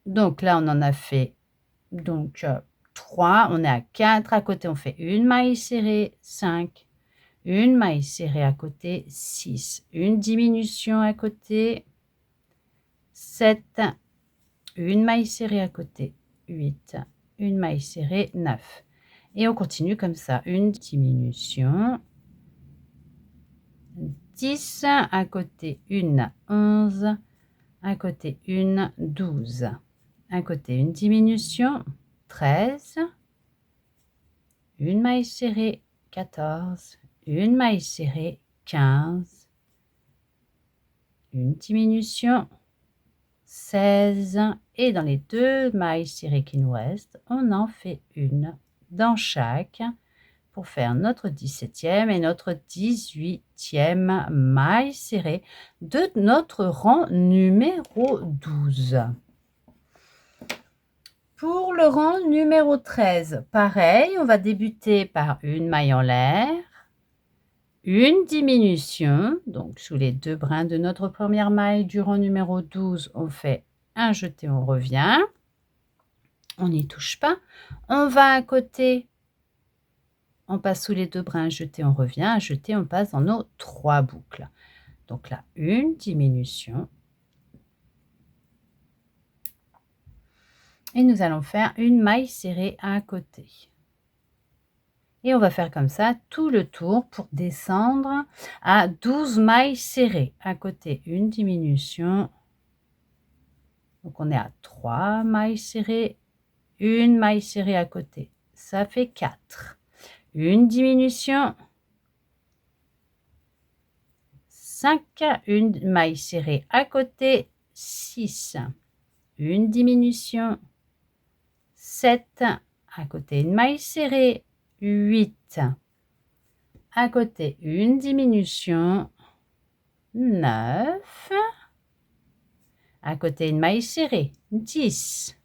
S1: Donc là, on en a fait 3. On est à 4. À côté, on fait une maille serrée, 5. Une maille serrée à côté, 6. Une diminution à côté, 7. Une maille serrée à côté, 8. Une maille serrée, 9. Et on continue comme ça, une diminution, 10, à côté une, 11, à côté une, 12, à côté une diminution, 13, une maille serrée, 14, une maille serrée, 15, une diminution, 16, et dans les 2 mailles serrées qui nous restent, on en fait une dans chaque pour faire notre 17e et notre 18e maille serrée de notre rang numéro 12. Pour le rang numéro 13, pareil, on va débuter par une maille en l'air, une diminution, donc sous les 2 brins de notre première maille du rang numéro 12, on fait un jeté, on revient, on n'y touche pas, on va à côté, on passe sous les 2 brins, un jeté, on revient, un jeté, on passe dans nos 3 boucles. Donc là, une diminution. Et nous allons faire une maille serrée à côté. Et on va faire comme ça tout le tour pour descendre à 12 mailles serrées. À côté, une diminution. Donc on est à 3 mailles serrées, une maille serrée à côté. Ça fait 4. Une diminution. 5, une maille serrée à côté, 6. Une diminution. 7, à côté une maille serrée, 8, à côté une diminution, 9, à côté une maille serrée, 10,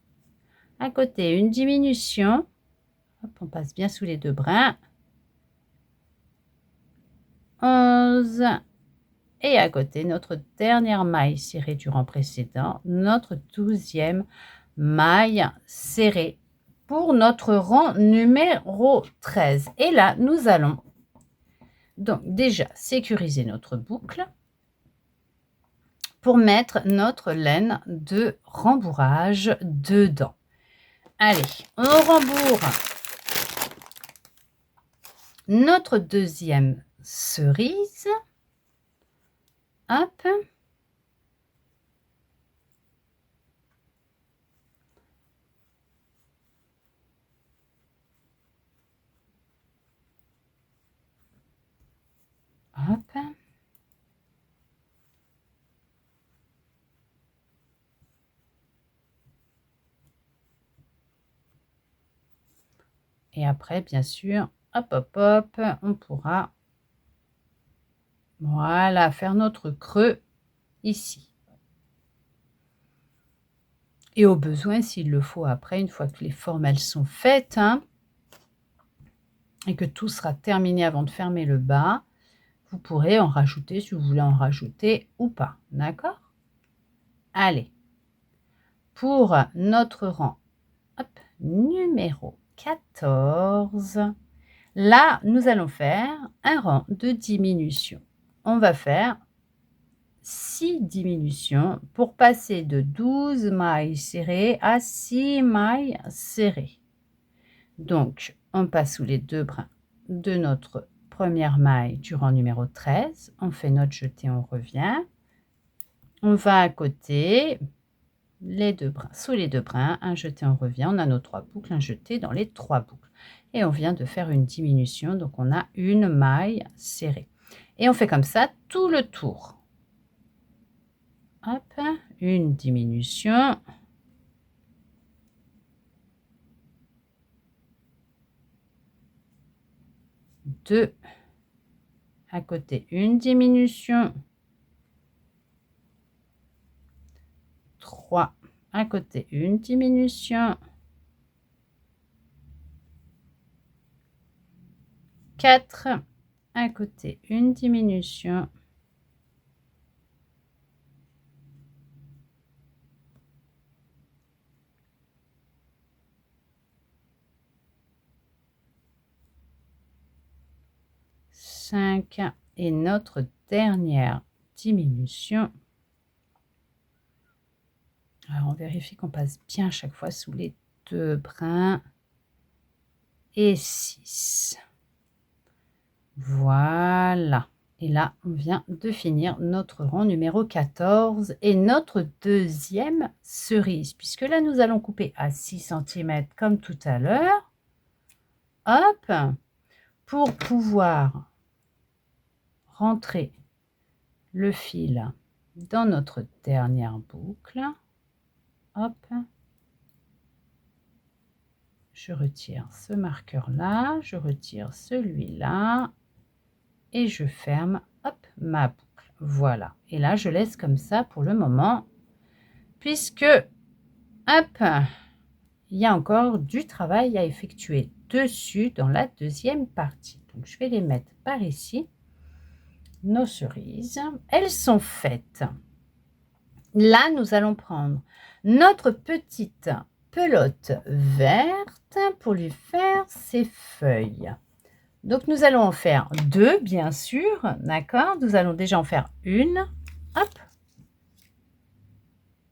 S1: à côté une diminution, hop, on passe bien sous les 2 brins, 11, et à côté notre dernière maille serrée du rang précédent, notre 12e maille serrée pour notre rang numéro 13. Et là, nous allons donc déjà sécuriser notre boucle pour mettre notre laine de rembourrage dedans. Allez, on rembourre notre deuxième cerise. Hop. Hop. Et après, bien sûr, hop, hop, hop, on pourra, voilà, faire notre creux ici. Et au besoin, s'il le faut après, une fois que les formes, elles sont faites, hein, et que tout sera terminé avant de fermer le bas, vous pourrez en rajouter si vous voulez en rajouter ou pas. D'accord? Allez, pour notre rang hop, numéro 14, là, nous allons faire un rang de diminution. On va faire 6 diminutions pour passer de 12 mailles serrées à 6 mailles serrées. Donc, on passe sous les 2 brins de notre première maille du rang numéro 13. On fait notre jeté, on revient. On va à côté, les 2 brins, sous les 2 brins, un jeté, on revient. On a nos 3 boucles, un jeté dans les 3 boucles. Et on vient de faire une diminution, donc on a une maille serrée. Et on fait comme ça tout le tour. Hop, une diminution. Deux, à côté une diminution, 3, à côté une diminution, 4, à côté une diminution, 5 et notre dernière diminution. Alors on vérifie qu'on passe bien chaque fois sous les 2 brins et 6. Voilà. Et là, on vient de finir notre rang numéro 14 et notre deuxième cerise, puisque là, nous allons couper à 6 cm comme tout à l'heure. Hop, pour pouvoir rentrer le fil dans notre dernière boucle. Hop. Je retire ce marqueur-là, je retire celui-là et je ferme, hop, ma boucle. Voilà. Et là, je laisse comme ça pour le moment, puisque, hop, il y a encore du travail à effectuer dessus dans la deuxième partie. Donc, je vais les mettre par ici. Nos cerises, elles sont faites. Là, nous allons prendre notre petite pelote verte pour lui faire ses feuilles. Donc, nous allons en faire deux, bien sûr, d'accord? Nous allons déjà en faire une, hop,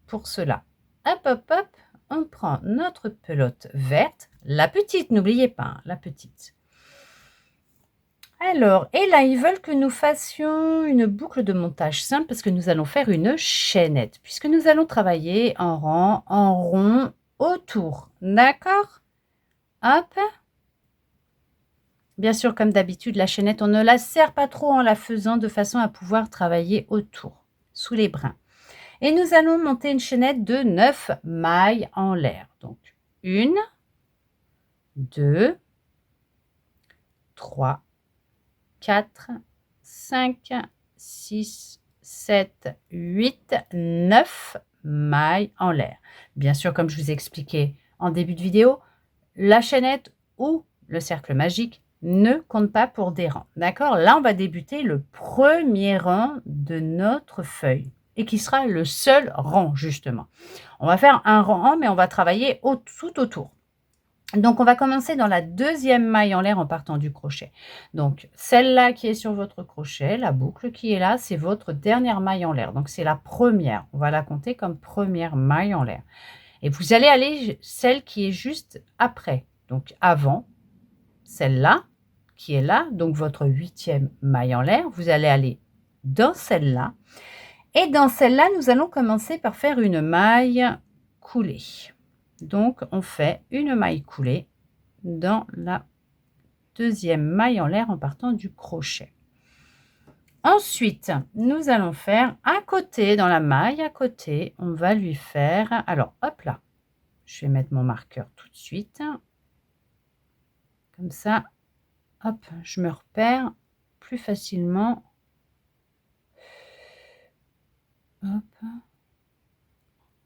S1: pour cela. Hop, hop, hop, on prend notre pelote verte, la petite, n'oubliez pas, hein, la petite. Alors, et là, ils veulent que nous fassions une boucle de montage simple parce que nous allons faire une chaînette, puisque nous allons travailler en rang, en rond, autour, d'accord? Hop. Bien sûr, comme d'habitude, la chaînette, on ne la serre pas trop en la faisant de façon à pouvoir travailler autour, sous les brins. Et nous allons monter une chaînette de 9 mailles en l'air. Donc, 1, 2, 3, 4, 5, 6, 7, 8, 9 mailles en l'air. Bien sûr, comme je vous ai expliqué en début de vidéo, la chaînette ou le cercle magique ne compte pas pour des rangs. D'accord? Là, on va débuter le premier rang de notre feuille et qui sera le seul rang, justement. On va faire un rang, mais on va travailler tout autour. Donc, on va commencer dans la deuxième maille en l'air en partant du crochet. Donc, celle-là qui est sur votre crochet, la boucle qui est là, c'est votre dernière maille en l'air. Donc, c'est la première. On va la compter comme première maille en l'air. Et vous allez aller celle qui est juste après. Donc, avant celle-là qui est là, donc votre 8e maille en l'air. Vous allez aller dans celle-là. Et dans celle-là, nous allons commencer par faire une maille coulée. Donc, on fait une maille coulée dans la deuxième maille en l'air en partant du crochet. Ensuite, nous allons faire à côté, dans la maille à côté, on va lui faire, alors hop là, je vais mettre mon marqueur tout de suite. Comme ça, hop, je me repère plus facilement. Hop.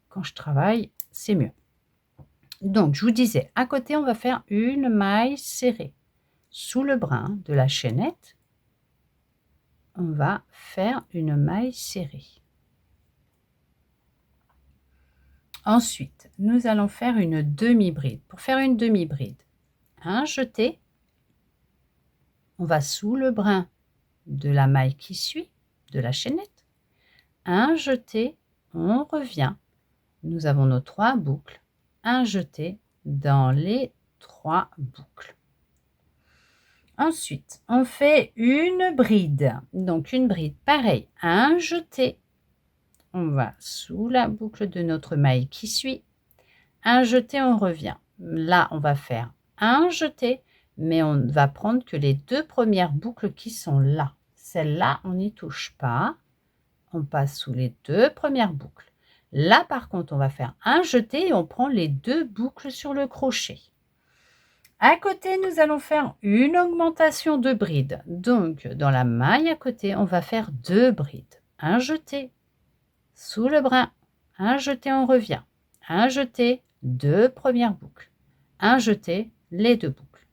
S1: Quand je travaille, c'est mieux. Donc, je vous disais, à côté, on va faire une maille serrée. Sous le brin de la chaînette, on va faire une maille serrée. Ensuite, nous allons faire une demi-bride. Pour faire une demi-bride, un jeté, on va sous le brin de la maille qui suit, de la chaînette. Un jeté, on revient. Nous avons nos 3 boucles. Un jeté dans les 3 boucles. Ensuite, on fait une bride. Donc, une bride, pareil, un jeté. On va sous la boucle de notre maille qui suit. Un jeté, on revient. Là, on va faire un jeté, mais on va prendre que les 2 premières boucles qui sont là. Celle-là, on n'y touche pas. On passe sous les 2 premières boucles. Là, par contre, on va faire un jeté et on prend les 2 boucles sur le crochet. À côté, nous allons faire une augmentation de bride. Donc, dans la maille à côté, on va faire 2 brides. Un jeté sous le brin, un jeté, on revient. Un jeté, 2 premières boucles. Un jeté, les 2 boucles.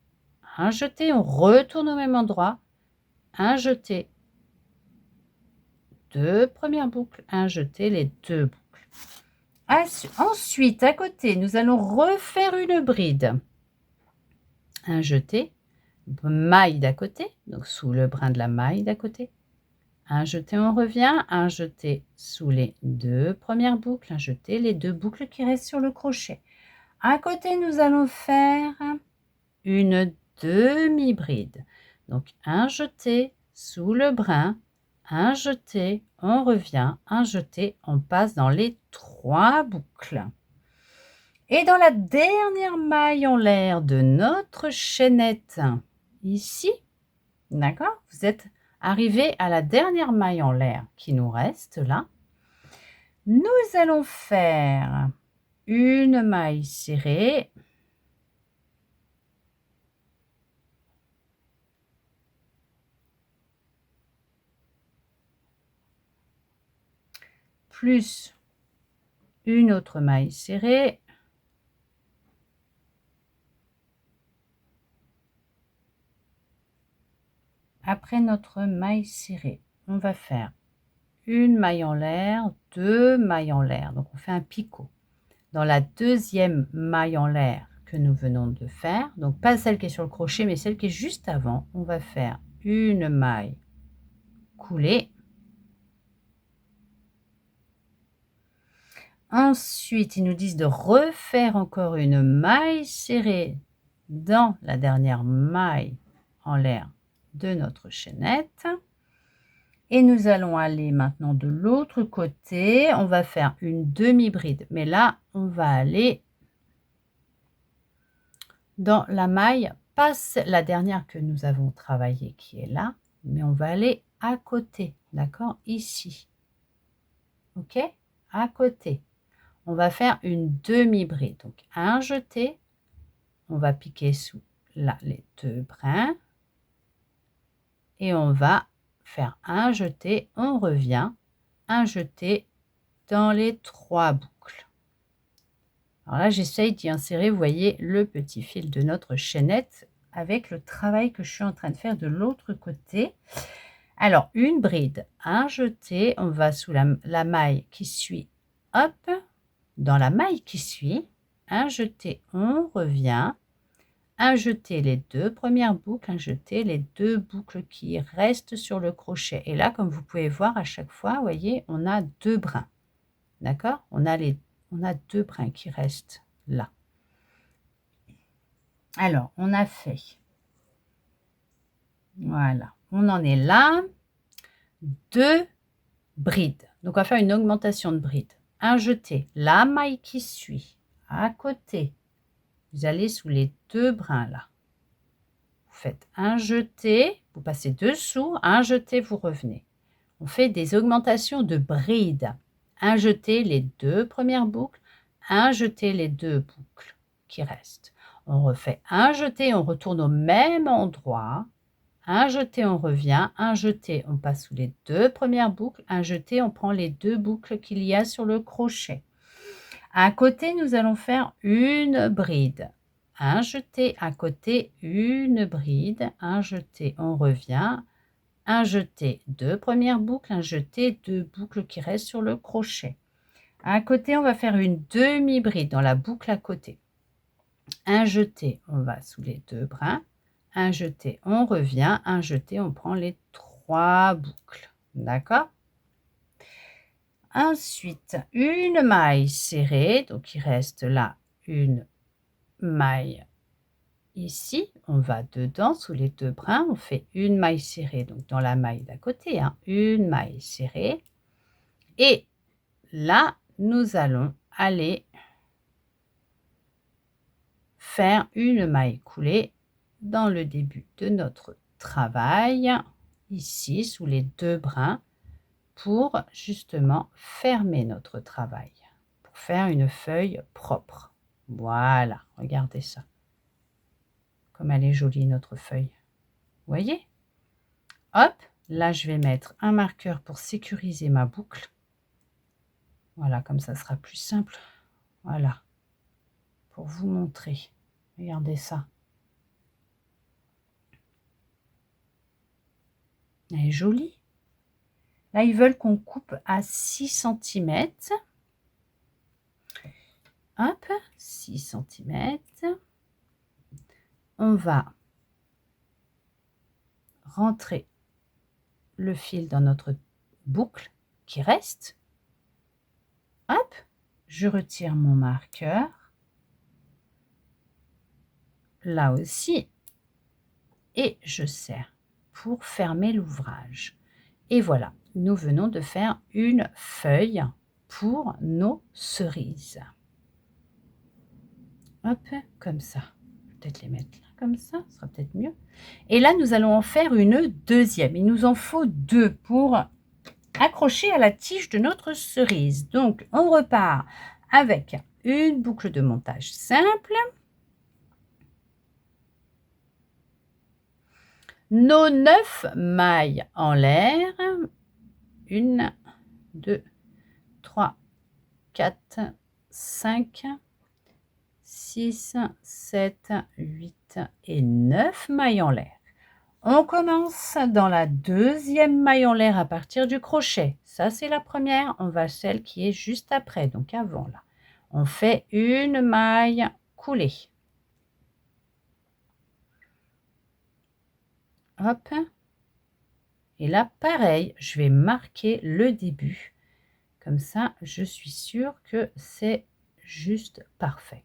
S1: Un jeté, on retourne au même endroit. Un jeté, 2 premières boucles. Un jeté, les 2 boucles. Ensuite, à côté, nous allons refaire une bride. Un jeté, maille d'à côté, donc sous le brin de la maille d'à côté. Un jeté, on revient, un jeté sous les 2 premières boucles, un jeté, les 2 boucles qui restent sur le crochet. À côté, nous allons faire une demi-bride. Donc, un jeté sous le brin, un jeté, on revient, un jeté, on passe dans les 3 boucles. Et dans la dernière maille en l'air de notre chaînette, ici, d'accord, vous êtes arrivé à la dernière maille en l'air qui nous reste là. Nous allons faire une maille serrée. Plus une autre maille serrée. Après notre maille serrée, on va faire une maille en l'air, 2 mailles en l'air. Donc on fait un picot. Dans la deuxième maille en l'air que nous venons de faire, donc pas celle qui est sur le crochet, mais celle qui est juste avant, on va faire une maille coulée. Ensuite, ils nous disent de refaire encore une maille serrée dans la dernière maille en l'air de notre chaînette. Et nous allons aller maintenant de l'autre côté. On va faire une demi-bride, mais là, on va aller dans la maille, pas la dernière que nous avons travaillée qui est là, mais on va aller à côté, d'accord, ici. Ok, à côté. On va faire une demi-bride, donc un jeté, on va piquer sous là les 2 brins et on va faire un jeté, on revient, un jeté dans les 3 boucles. Alors là, j'essaye d'y insérer, vous voyez, le petit fil de notre chaînette avec le travail que je suis en train de faire de l'autre côté. Alors, une bride, un jeté, on va sous la maille qui suit, hop, dans la maille qui suit, un jeté, on revient, un jeté les 2 premières boucles, un jeté les 2 boucles qui restent sur le crochet. Et là, comme vous pouvez voir, à chaque fois, vous voyez, on a 2 brins. D'accord? On a 2 brins qui restent là. Alors, on a fait. Voilà. On en est là. 2 brides. Donc, on va faire une augmentation de brides. Un jeté, la maille qui suit, à côté. Vous allez sous les 2 brins là. Vous faites un jeté, vous passez dessous, un jeté, vous revenez. On fait des augmentations de brides. Un jeté, les 2 premières boucles, un jeté, les 2 boucles qui restent. On refait un jeté, on retourne au même endroit. Un jeté, on revient. Un jeté, on passe sous les 2 premières boucles. Un jeté, on prend les 2 boucles qu'il y a sur le crochet. À côté, nous allons faire une bride. Un jeté, à côté, une bride. Un jeté, on revient. Un jeté, 2 premières boucles. Un jeté, 2 boucles qui restent sur le crochet. À côté, on va faire une demi-bride dans la boucle à côté. Un jeté, on va sous les 2 brins. Un jeté, on revient. Un jeté, on prend les 3 boucles. D'accord? Ensuite, une maille serrée. Donc, il reste là une maille ici. On va dedans sous les 2 brins. On fait une maille serrée. Donc, dans la maille d'à côté, hein, une maille serrée. Et là, nous allons aller faire une maille coulée dans le début de notre travail, ici sous les 2 brins, pour justement fermer notre travail, pour faire une feuille propre. Voilà, regardez ça. Comme elle est jolie notre feuille. Vous voyez? Hop, là je vais mettre un marqueur pour sécuriser ma boucle. Voilà, comme ça sera plus simple. Voilà, pour vous montrer. Regardez ça. Elle est jolie. Là, ils veulent qu'on coupe à 6 cm. Hop, 6 cm. On va rentrer le fil dans notre boucle qui reste. Hop, je retire mon marqueur. Là aussi. Et je serre pour fermer l'ouvrage. Et voilà, nous venons de faire une feuille pour nos cerises. Hop, comme ça. Peut-être les mettre là, comme ça, ce sera peut-être mieux. Et là, nous allons en faire une deuxième. Il nous en faut 2 pour accrochée à la tige de notre cerise. Donc, on repart avec une boucle de montage simple. Nos 9 mailles en l'air. 1, 2, 3, 4, 5, 6, 7, 8 et 9 mailles en l'air. On commence dans la deuxième maille en l'air à partir du crochet. Ça, c'est la première. On va celle qui est juste après, donc avant là. On fait une maille coulée. Hop. Et là, pareil, je vais marquer le début. Comme ça, je suis sûre que c'est juste parfait.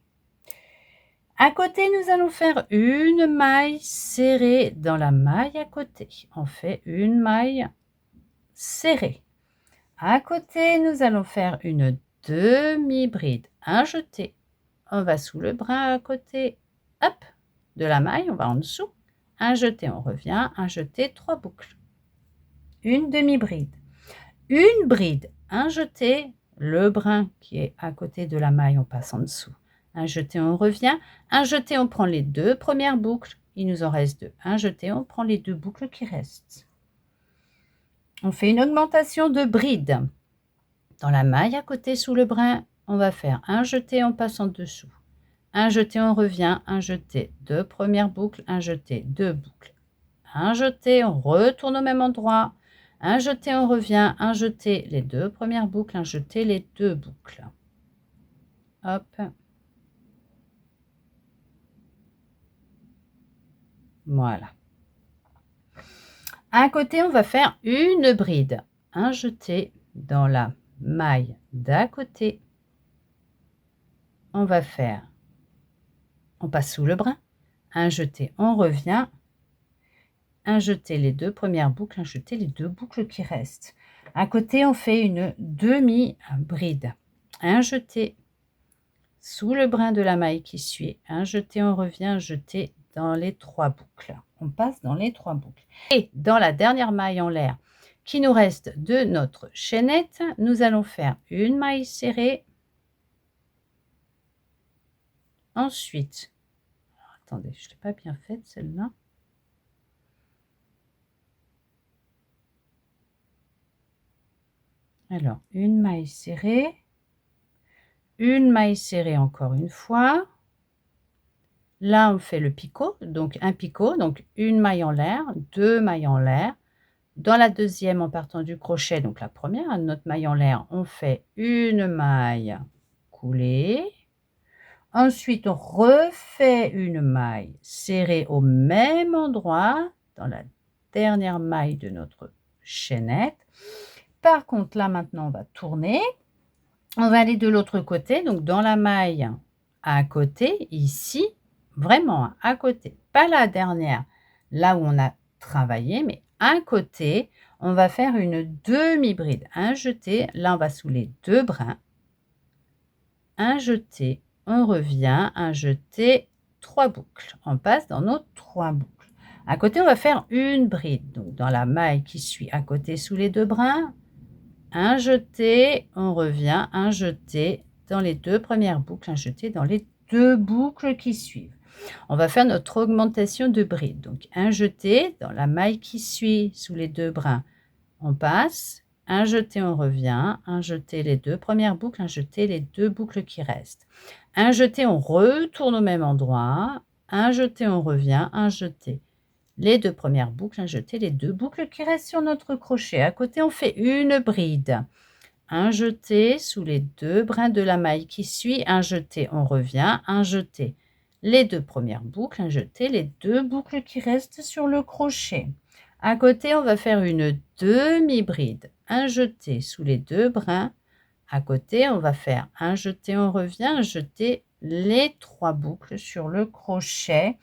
S1: À côté, nous allons faire une maille serrée dans la maille à côté. On fait une maille serrée. À côté, nous allons faire une demi-bride, un jeté. On va sous le bras à côté, hop, de la maille, on va en dessous. Un jeté, on revient, un jeté, 3 boucles. Une demi-bride. Une bride, un jeté, le brin qui est à côté de la maille, on passe en dessous. Un jeté, on revient. Un jeté, on prend les 2 premières boucles. Il nous en reste 2. Un jeté, on prend les 2 boucles qui restent. On fait une augmentation de bride. Dans la maille à côté sous le brin, on va faire un jeté, on passe en dessous. Un jeté, on revient. Un jeté, 2 premières boucles. Un jeté, 2 boucles. Un jeté, on retourne au même endroit. Un jeté, on revient. Un jeté, les 2 premières boucles. Un jeté, les 2 boucles. Hop. Voilà. À côté, on va faire une bride. Un jeté dans la maille d'à côté. On va faire, on passe sous le brin. Un jeté, on revient. Un jeté, les 2 premières boucles. Un jeté, les 2 boucles qui restent. À côté, on fait une demi-bride. Un jeté sous le brin de la maille qui suit. Un jeté, on revient. Un jeté dans les 3 boucles. On passe dans les 3 boucles. Et dans la dernière maille en l'air qui nous reste de notre chaînette, nous allons faire une maille serrée. Ensuite, attendez, je ne l'ai pas bien faite celle-là. Alors, une maille serrée. Une maille serrée encore une fois. Là, on fait le picot, donc un picot, donc une maille en l'air, 2 mailles en l'air. Dans la deuxième, en partant du crochet, donc la première, notre maille en l'air, on fait une maille coulée. Ensuite, on refait une maille serrée au même endroit, dans la dernière maille de notre chaînette. Par contre, là, maintenant, on va tourner. On va aller de l'autre côté, donc dans la maille à côté, ici, vraiment à côté, pas la dernière, là où on a travaillé, mais à côté, on va faire une demi-bride, un jeté, là on va sous les 2 brins, un jeté, on revient, un jeté, 3 boucles, on passe dans nos 3 boucles. À côté, on va faire une bride, donc dans la maille qui suit à côté sous les 2 brins, un jeté, on revient, un jeté dans les 2 premières boucles, un jeté dans les 2 boucles qui suivent. On va faire notre augmentation de bride. Donc un jeté dans la maille qui suit sous les 2 brins, on passe, un jeté, on revient, un jeté les 2 premières boucles, un jeté les 2 boucles qui restent. Un jeté, on retourne au même endroit, un jeté, on revient, un jeté. Les 2 premières boucles, un jeté, les 2 boucles qui restent sur notre crochet. À côté, on fait une bride. Un jeté sous les 2 brins de la maille qui suit, un jeté, on revient, un jeté. Les 2 premières boucles, un jeté, les 2 boucles qui restent sur le crochet. À côté, on va faire une demi-bride. Un jeté sous les 2 brins. À côté, on va faire un jeté, on revient, un jeté, les 3 boucles sur le crochet.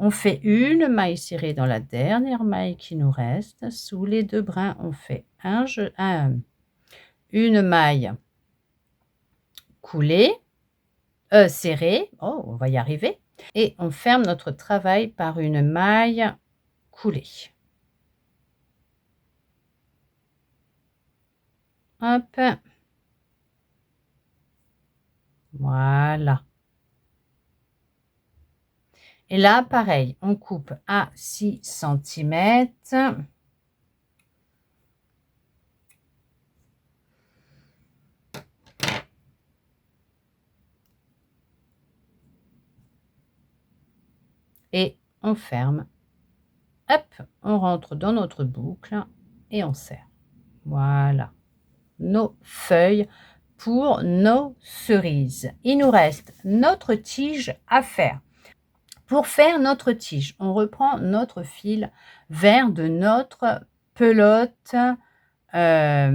S1: On fait une maille serrée dans la dernière maille qui nous reste. Sous les 2 brins, on fait une maille coulée, serrée. Oh, on va y arriver. Et on ferme notre travail par une maille coulée. Hop. Voilà. Et là, pareil, on coupe à 6 centimètres. Et on ferme. Hop, on rentre dans notre boucle et on serre. Voilà. Nos feuilles pour nos cerises. Il nous reste notre tige à faire. Pour faire notre tige, on reprend notre fil vert de notre pelote, la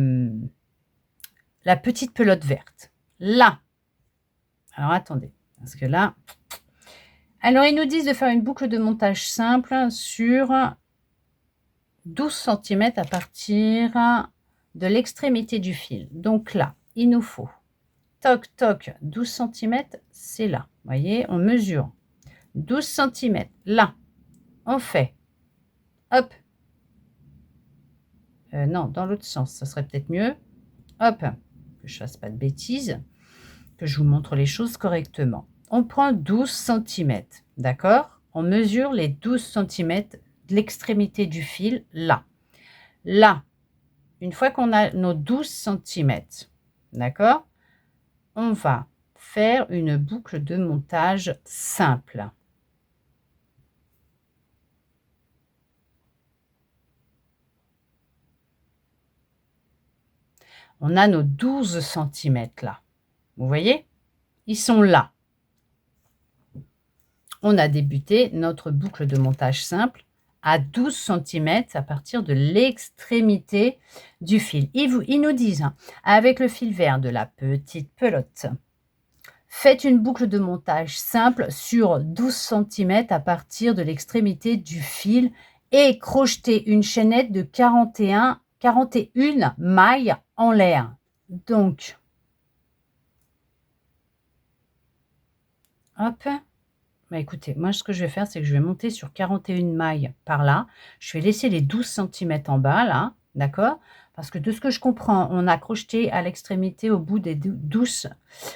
S1: petite pelote verte. Là, alors attendez, parce que là, alors ils nous disent de faire une boucle de montage simple sur 12 centimètres à partir de l'extrémité du fil. Donc là, il nous faut toc toc 12 centimètres, c'est là. Vous voyez, on mesure 12 centimètres. Là, on fait hop. Non, dans l'autre sens, ça serait peut-être mieux. Hop, que je fasse pas de bêtises, que je vous montre les choses correctement. On prend 12 centimètres, d'accord? On mesure les 12 centimètres de l'extrémité du fil, là. Là, une fois qu'on a nos 12 centimètres, d'accord? On va faire une boucle de montage simple. On a nos 12 centimètres là. Vous voyez? Ils sont là. On a débuté notre boucle de montage simple à 12 centimètres à partir de l'extrémité du fil. Ils nous disent, hein, avec le fil vert de la petite pelote, faites une boucle de montage simple sur 12 centimètres à partir de l'extrémité du fil et crochetez une chaînette de 41 mailles en l'air. Donc, hop, bah écoutez, moi ce que je vais faire, c'est que je vais monter sur 41 mailles par là. Je vais laisser les 12 centimètres en bas là, d'accord? Parce que de ce que je comprends, on a crocheté à l'extrémité au bout des 12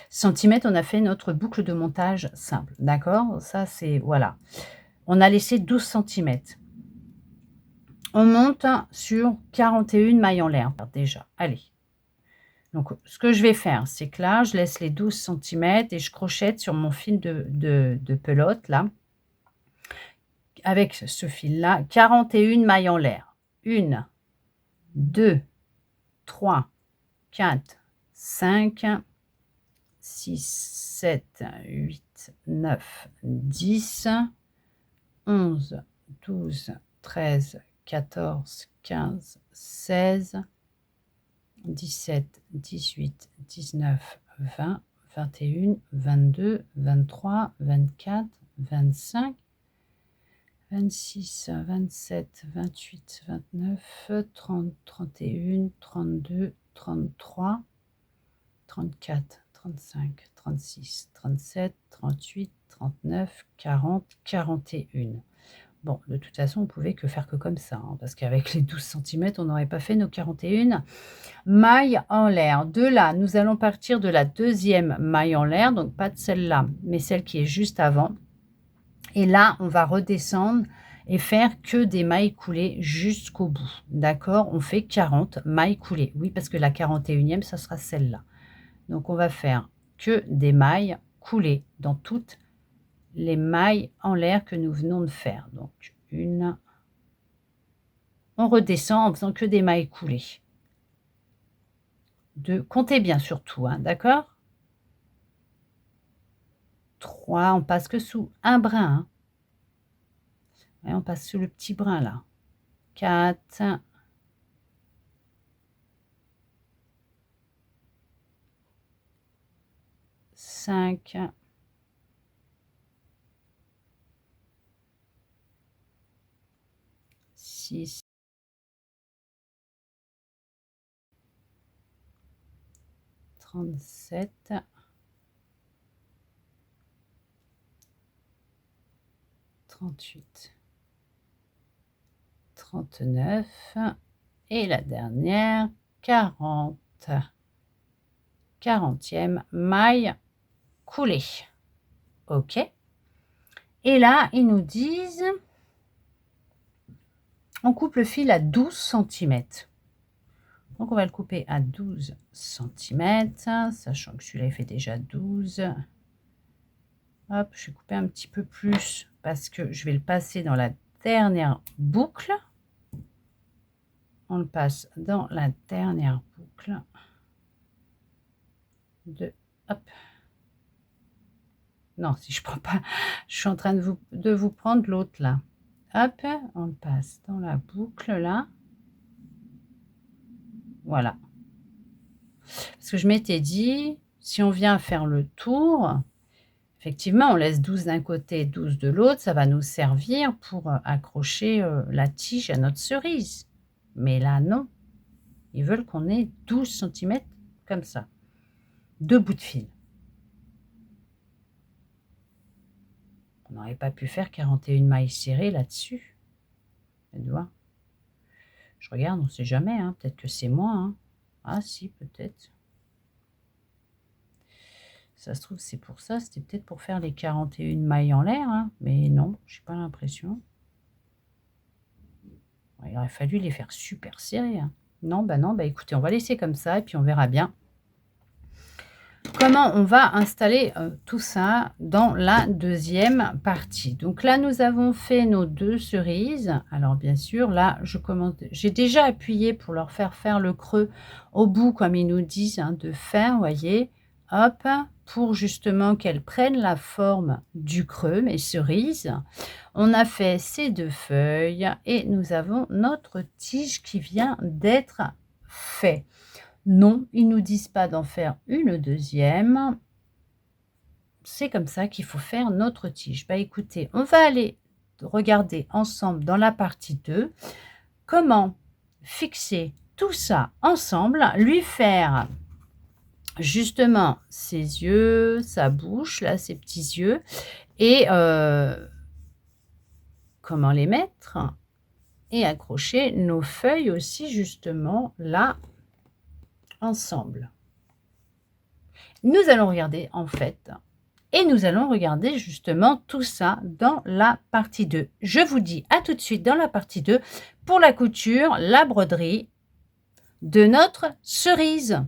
S1: centimètres, on a fait notre boucle de montage simple, d'accord? Ça c'est, voilà. On a laissé 12 centimètres. On monte sur 41 mailles en l'air déjà. Allez. Donc, ce que je vais faire, c'est que là, je laisse les 12 centimètres et je crochette sur mon fil de pelote, là, avec ce fil-là, 41 mailles en l'air. 1, 2, 3, 4, 5, 6, 7, 8, 9, 10, 11, 12, 13, 14, 15, 16, 17, 18, 19, 20, 21, 22, 23, 24, 25, 26, 27, 28, 29, 30, 31, 32, 33, 34, 35, 36, 37, 38, 39, 40, 41. Bon, de toute façon, on pouvait que faire que comme ça, hein, parce qu'avec les 12 centimètres, on n'aurait pas fait nos 41 mailles en l'air. De là, nous allons partir de la deuxième maille en l'air, donc pas de celle-là, mais celle qui est juste avant. Et là, on va redescendre et faire que des mailles coulées jusqu'au bout. D'accord? On fait 40 mailles coulées. Oui, parce que la 41e, ça sera celle-là. Donc, on va faire que des mailles coulées dans toutes les mailles en l'air que nous venons de faire. Donc, une. On redescend en faisant que des mailles coulées. Deux. Comptez bien surtout, hein, d'accord? 3. On passe que sous un brin. Hein. Et on passe sous le petit brin là. 4. 5. 6. 37. 38. 39. Et la dernière, 40. 40e maille coulée. OK. Et là, ils nous disent, on coupe le fil à 12 cm. Donc, on va le couper à 12 cm, sachant que celui-là, il fait déjà 12. Hop, je vais couper un petit peu plus parce que je vais le passer dans la dernière boucle. On le passe dans la dernière boucle. Hop. Non, si je prends pas, je suis en train de vous prendre l'autre là. Hop, on le passe dans la boucle là. Voilà. Parce que je m'étais dit, si on vient faire le tour, effectivement, on laisse 12 d'un côté, 12 de l'autre, ça va nous servir pour accrocher la tige à notre cerise. Mais là, non. Ils veulent qu'on ait 12 cm comme ça. 2 bouts de fil. On n'aurait pas pu faire 41 mailles serrées là-dessus. Je regarde, on ne sait jamais. Hein. Peut-être que c'est moins. Hein. Ah si, peut-être. Ça se trouve, c'est pour ça. C'était peut-être pour faire les 41 mailles en l'air. Hein. Mais non, je n'ai pas l'impression. Il aurait fallu les faire super serrées. Hein. Non, écoutez, on va laisser comme ça et puis on verra bien comment on va installer tout ça dans la deuxième partie. Donc là, nous avons fait nos 2 cerises. Alors bien sûr, là, j'ai déjà appuyé pour leur faire le creux au bout, comme ils nous disent de faire, vous voyez. Hop, pour justement qu'elles prennent la forme du creux, mes cerises. On a fait ces 2 feuilles et nous avons notre tige qui vient d'être faite. Non, ils ne nous disent pas d'en faire une deuxième. C'est comme ça qu'il faut faire notre tige. Écoutez, on va aller regarder ensemble dans la partie 2 comment fixer tout ça ensemble, lui faire justement ses yeux, sa bouche, là, ses petits yeux, et comment les mettre et accrocher nos feuilles aussi justement là ensemble. Nous allons regarder en fait et nous allons regarder justement tout ça dans la partie 2. Je vous dis à tout de suite dans la partie 2 pour la couture, la broderie de notre cerise.